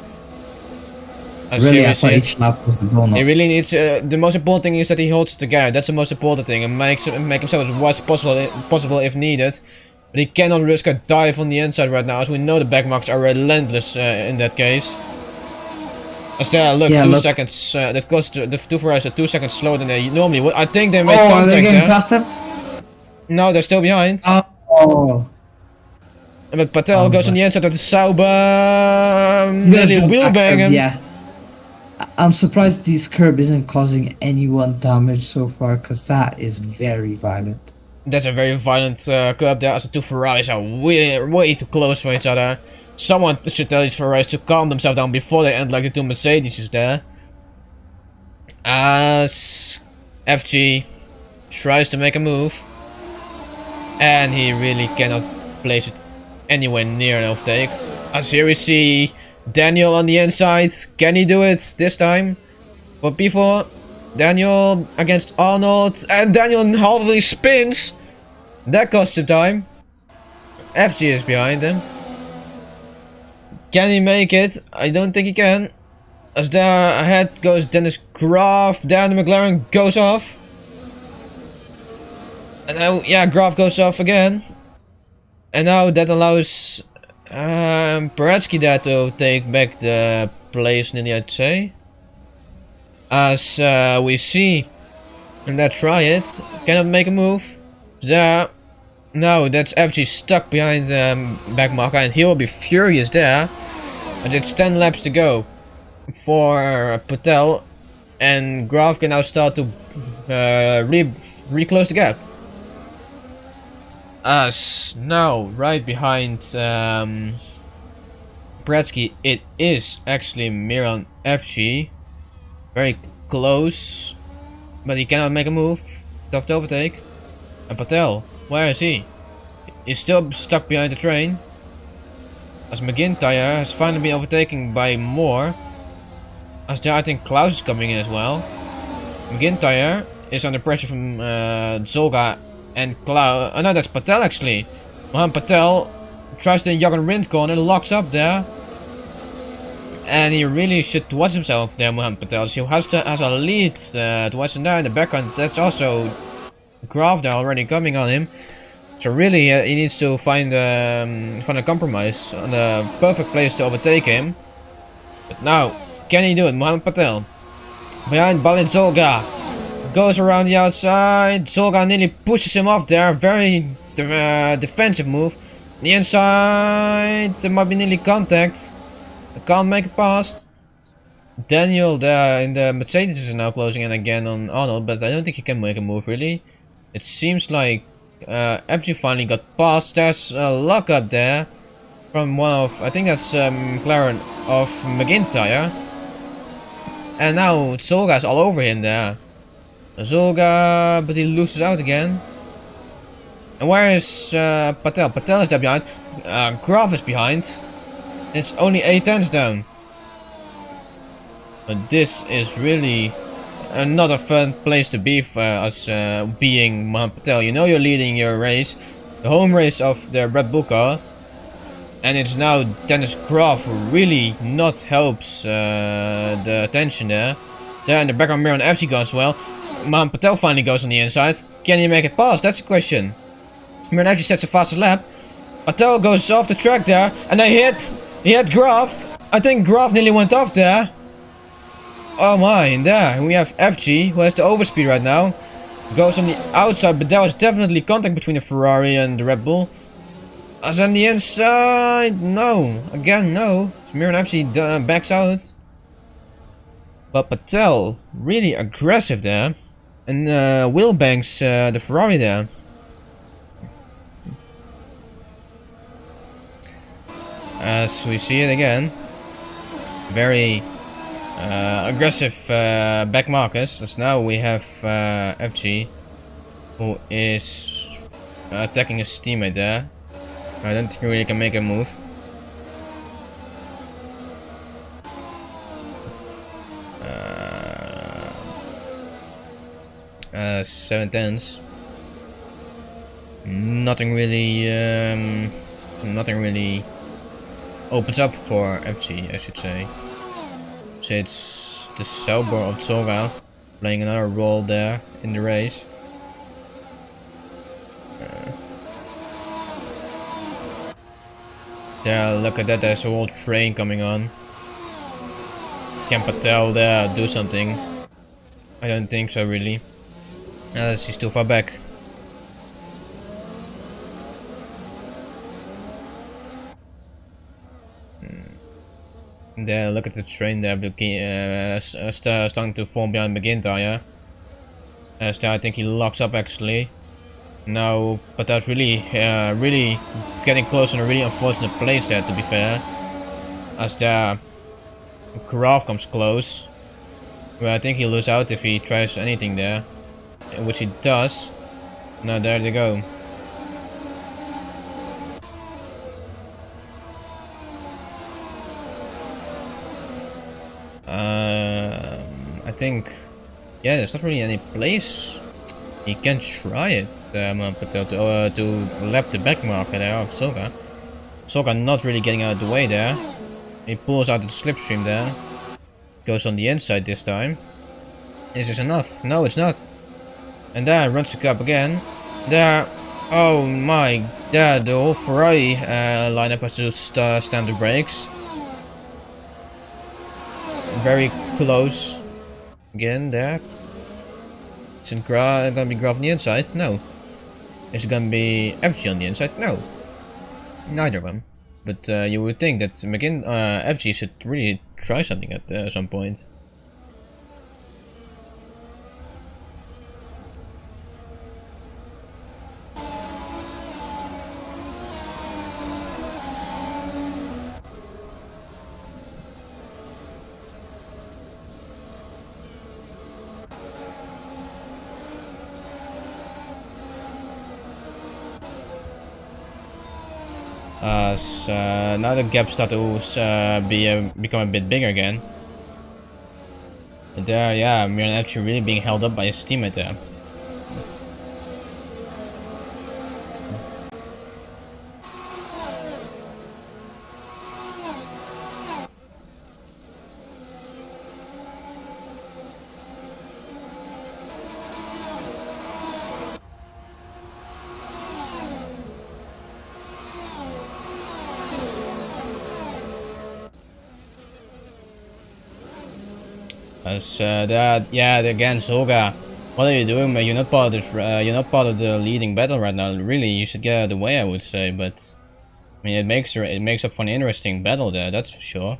Really, I thought each lap was a donut. He really needs. The most important thing is that he holds together. That's the most important thing, and make himself as wide as possible if needed. But he cannot risk a dive on the inside right now, as we know the backmarks are relentless in that case. As there, look, yeah, 2 seconds. That cost the two Ferraris are 2 seconds slower than they normally would. I think they made contact. Are they getting past him? No, they're still behind. Oh. But Patel goes on the inside of the Sauber. Nearly wheel bang him. Yeah. I'm surprised this curb isn't causing anyone damage so far, because that is very violent. That's a very violent curb there, as the two Ferraris are way too close for each other. Someone should tell these Ferraris to calm themselves down before they end like the two Mercedes there. As FG tries to make a move, and he really cannot place it anywhere near an overtake. As here we see Daniel on the inside. Can he do it this time? But before, Daniel against Arnold, and Daniel hardly spins. That cost him time. FG is behind him. Can he make it? I don't think he can. As there ahead goes Dennis Graaf. There the McLaren goes off. And now, yeah, Graaf goes off again. And now that allows Paretsky there to take back the place, nearly I'd say. As we see, and that try it, cannot make a move. There, no, that's FG stuck behind the back marker, and he will be furious there. And it's 10 laps to go for Patel, and Graaf can now start to reclose the gap. As now, right behind Paretsky, it is actually Miran FG. Very close, but he cannot make a move. Tough to overtake. And Patel, where is he? He's still stuck behind the train. As McIntyre has finally been overtaken by Moore. As there, I think Klaus is coming in as well. McIntyre is under pressure from Zolga and Klaus. Oh no, that's Patel actually. Mohan Patel tries to jog on Rind corner, locks up there. And he really should watch himself there, Mohan Patel. He has a lead to watch him there in the background. That's also Graaf there already coming on him. So really, he needs to find a compromise on the perfect place to overtake him. But now, can he do it? Mohan Patel behind Balint Zolga goes around the outside. Zolga nearly pushes him off there. Very defensive move. The inside, there might be nearly contact. I can't make it past. Daniel there in the Mercedes is now closing in again on Arnold, but I don't think he can make a move really. It seems like FG finally got past. There's a lock up there from one of, I think that's McLaren of McIntyre. And now Zolga's all over him there. Zolga, but he loses out again. And where is Patel? Patel is there behind. Graaf is behind. It's only 8 tenths down. But this is really not a fun place to be for us being Mohan Patel. You know you're leading your race. The home race of the Red Bull car. And it's now Dennis Graaf who really not helps the attention there. There in the background mirror on FG goes well. Mohan Patel finally goes on the inside. Can he make it past? That's the question. Miran FG sets a faster lap. Patel goes off the track there. And he hit Graaf. I think Graaf nearly went off there. Oh my, and there we have FG who has the overspeed right now. Goes on the outside, but there was definitely contact between the Ferrari and the Red Bull. As on the inside, no. Again, no. Miran FG backs out. But Patel, really aggressive there. And wheel banks the Ferrari there. As we see it again. Very aggressive back markers. As now we have FG who is attacking his teammate there. I don't think he really can make a move. 7 tenths. Nothing really opens up for FG, I should say. So it's the Sauber of Zora playing another role there in the race. There, look at that, there's a whole train coming on. Can Patel there do something? I don't think so, really. He's too far back. There, look at the train there, starting to form behind McIntyre. I think he locks up actually. No, but that's really getting close in a really unfortunate place there, to be fair. As the Graf comes close. Well, I think he'll lose out if he tries anything there. Which he does. Now there they go. I think, yeah, there's not really any place he can try it, Patel, to lap the back marker there of Soga. Soga not really getting out of the way there. He pulls out the slipstream there. Goes on the inside this time. Is this enough? No, it's not. And there runs the cup again. There, oh my, there the whole Ferrari lineup has to stand the brakes. Very close. Again, there. Is it gonna be Graf on the inside? No. Is it gonna be FG on the inside? No. Neither one. But you would think that FG should really try something at some point. Now the gap starts to become a bit bigger again. But there, yeah, Miran actually really being held up by his teammate there. Yeah, again, Soga. What are you doing, man? You're not part of this. You're not part of the leading battle right now. Really, you should get out of the way, I would say. But I mean, it makes up for an interesting battle there. That's for sure.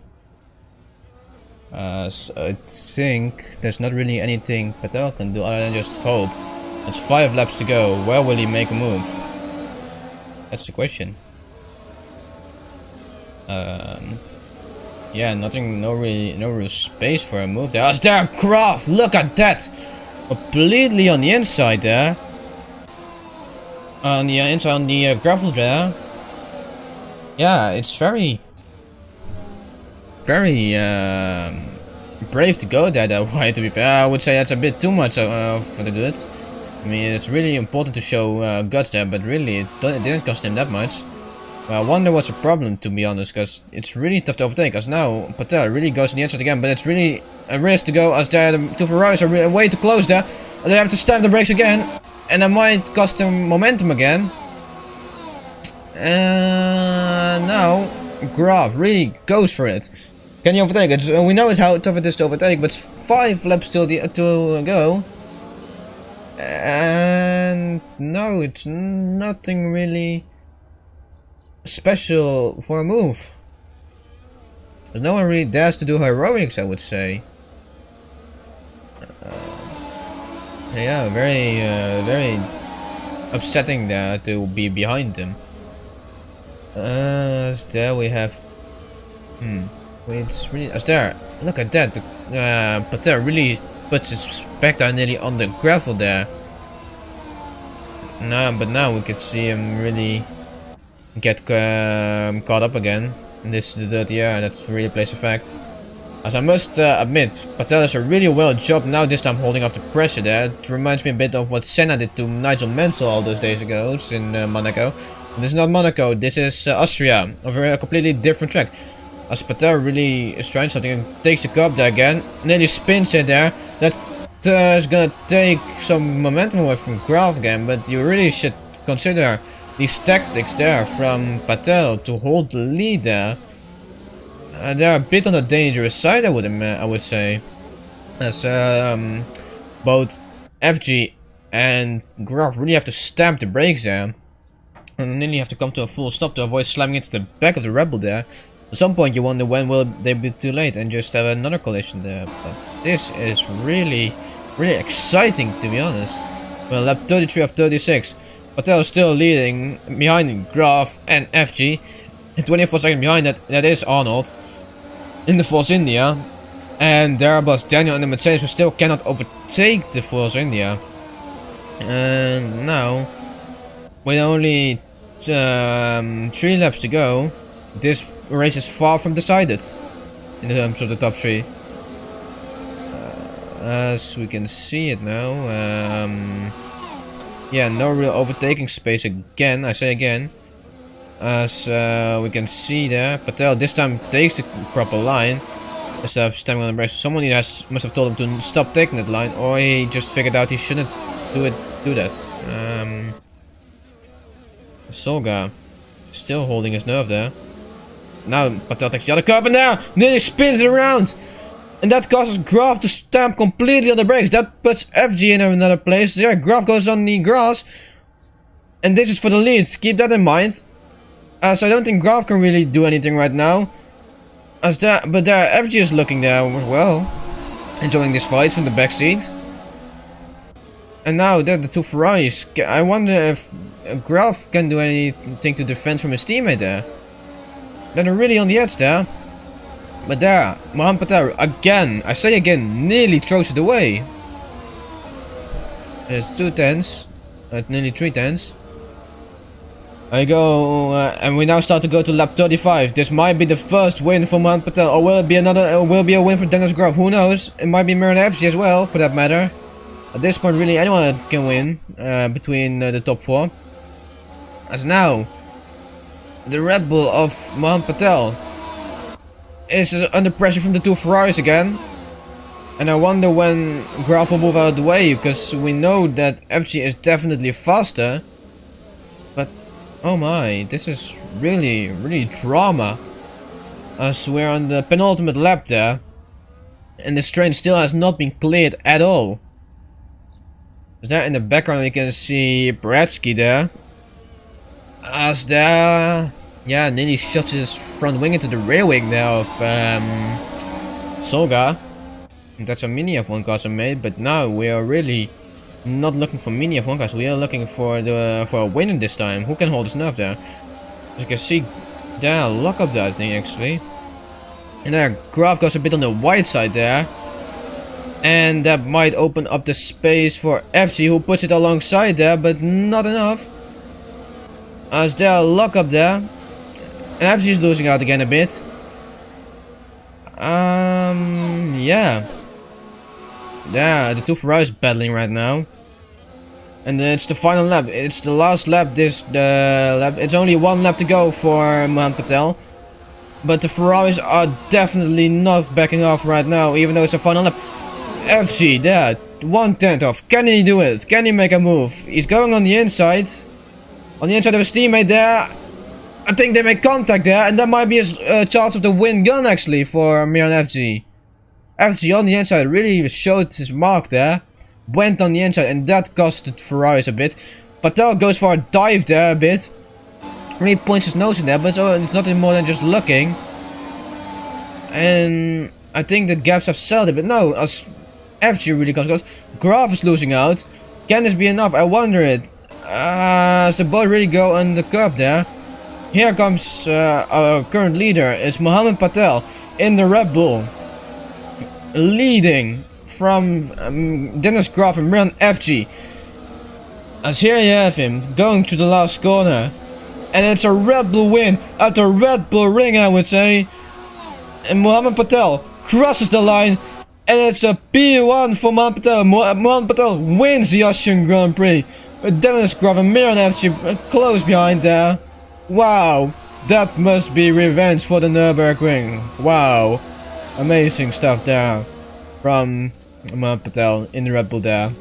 So I think there's not really anything Patel can do other than just hope. It's 5 laps to go. Where will he make a move? That's the question. Yeah, no real space for a move there. Is there Graf? Look at that! Completely on the inside there. On the inside on the gravel there. Yeah, it's very brave to go there that way, to be fair. I would say that's a bit too much for the good. I mean, it's really important to show guts there, but really it didn't cost him that much. Well, I wonder what's the problem, to be honest, because it's really tough to overtake. Because now Patel really goes on the inside again, but it's really a risk to go as the two Ferraris are way too close there. They have to stamp the brakes again, and that might cost them momentum again. Now Graf really goes for it. Can he overtake it? We know how tough it is to overtake, but it's 5 laps still to go. And no, it's nothing really special for a move. Because no one really dares to do heroics, I would say. Yeah, very upsetting there to be behind them. There we have. It's really. There, look at that. Patel really puts his back down nearly on the gravel there. But now we can see him really get caught up again. And this is the dirty air that really plays a fact. As I must admit, Patel does a really well job now this time holding off the pressure there. It reminds me a bit of what Senna did to Nigel Mansell all those days ago in Monaco. This is not Monaco, this is Austria, a completely different track. As Patel really is trying something and takes the cup there again, nearly spins it there. That is gonna take some momentum away from Graf again, but you really should consider these tactics there from Patel to hold the lead there. They're a bit on the dangerous side, I would say, as both FG and Graf really have to stamp the brakes there, and nearly have to come to a full stop to avoid slamming into the back of the Rebel there. At some point you wonder when will they be too late and just have another collision there, but this is really exciting, to be honest. Well, lap 33 of 36, Patel is still leading behind Graf and FG, and 24 seconds behind that is Arnold in the Force India, and there was Daniel and the Mercedes who still cannot overtake the Force India. And now, with only 3 laps to go, this race is far from decided in terms of the top 3. As we can see it now, yeah, no real overtaking space again, I say again. As we can see there, Patel this time takes the proper line instead of standing on the brakes. Someone must have told him to stop taking that line, or he just figured out he shouldn't do that. Solga still holding his nerve there. Now Patel takes the other curb and there nearly spins it around, and that causes Graf to stamp completely on the brakes. That puts FG in another place. There, Graf goes on the grass, and this is for the lead. Keep that in mind. So I don't think Graf can really do anything right now. But there, FG is looking there as well, enjoying this fight from the backseat. And now there, the 2 Ferraris. I wonder if Graf can do anything to defend from his teammate there. They're really on the edge there. But there, Mohamed Patel again, I say again, nearly throws it away. It's 2 tenths, nearly 3 tenths. I go, and we now start to go to lap 35. This might be the first win for Mohamed Patel, or will it be another? Will it be a win for Dennis Graf? Who knows? It might be Miran FG as well, for that matter. At this point, really anyone can win between the top 4. As now, the Red Bull of Mohamed Patel is under pressure from the 2 Ferraris again. And I wonder when Graf will move out of the way, because we know that FG is definitely faster. But oh my, this is really drama. As we're on the penultimate lap there, and this train still has not been cleared at all. There in the background we can see Bradsky there. As there, yeah, nearly shoves his front wing into the rear wing there of Solga. That's a mini F1 cars are made, but now we are really not looking for mini F1 cars. We are looking for a winner this time. Who can hold his nerve there? As you can see, there, lock up that thing actually. And there, Graf goes a bit on the wide side there. And that might open up the space for FG, who puts it alongside there, but not enough. As there, lock up there. And FG is losing out again a bit. Yeah. Yeah, the 2 Ferraris battling right now. And it's the final lap. It's the last lap. It's only 1 lap to go for Mohamed Patel. But the Ferraris are definitely not backing off right now, even though it's a final lap. FG there, 1/10 off. Can he do it? Can he make a move? He's going on the inside. On the inside of his teammate there. I think they make contact there, and that might be a chance of the win gun actually for Miran FG. FG on the inside really showed his mark there. Went on the inside, and that costed Ferraris a bit. Patel goes for a dive there a bit. Really points his nose in there, but it's nothing more than just looking. And I think the gaps have settled a bit. No, as FG really goes. Graf is losing out. Can this be enough? I wonder it. As the both really go on the curb there. Here comes our current leader. It's Mohamed Patel in the Red Bull. Leading from Dennis Graf and Miran FG. As here you have him going to the last corner. And it's a Red Bull win at the Red Bull ring, I would say. And Mohamed Patel crosses the line, and it's a P1 for Mohamed Patel. Mohamed Patel wins the Austrian Grand Prix. Dennis Gravenmir actually close behind there. Wow, that must be revenge for the Nürburgring. Wow, amazing stuff there from Mohamed Patel in the Red Bull there.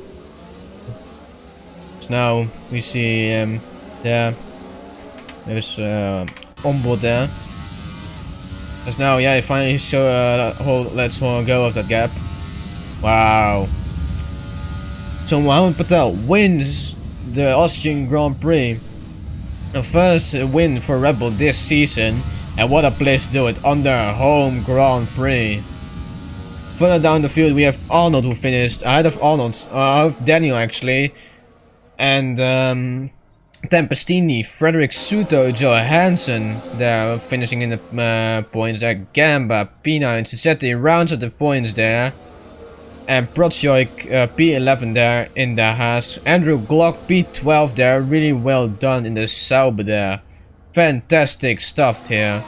So now we see there. There's onboard there. Because now, yeah, he finally lets go of that gap. Wow. So Mohamed Patel wins the Austrian Grand Prix. The first win for Red Bull this season. And what a place to do it on their home Grand Prix. Further down the field we have Arnold, who finished ahead of of Daniel actually. And Tempestini, Frederick Suto, Johansson, they're finishing in the points there. Gamba, Pina and Cicetti rounds up the points there. And Protsjoik, P11 there in the Haas. Andrew Glock, P12 there. Really well done in the Sauber there. Fantastic stuff here.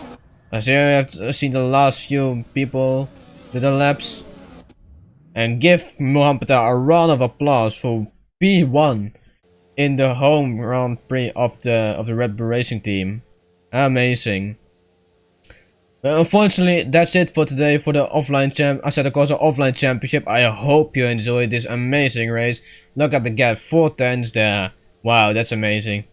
As here you have seen the last few people do the laps. And give Mohamed Patel a round of applause for P1 in the home Grand Prix of the Red Bull Racing team. Amazing. But unfortunately, that's it for today for the Assetto Corsa offline championship. I hope you enjoyed this amazing race. Look at the gap, 4 tenths there. Wow, that's amazing.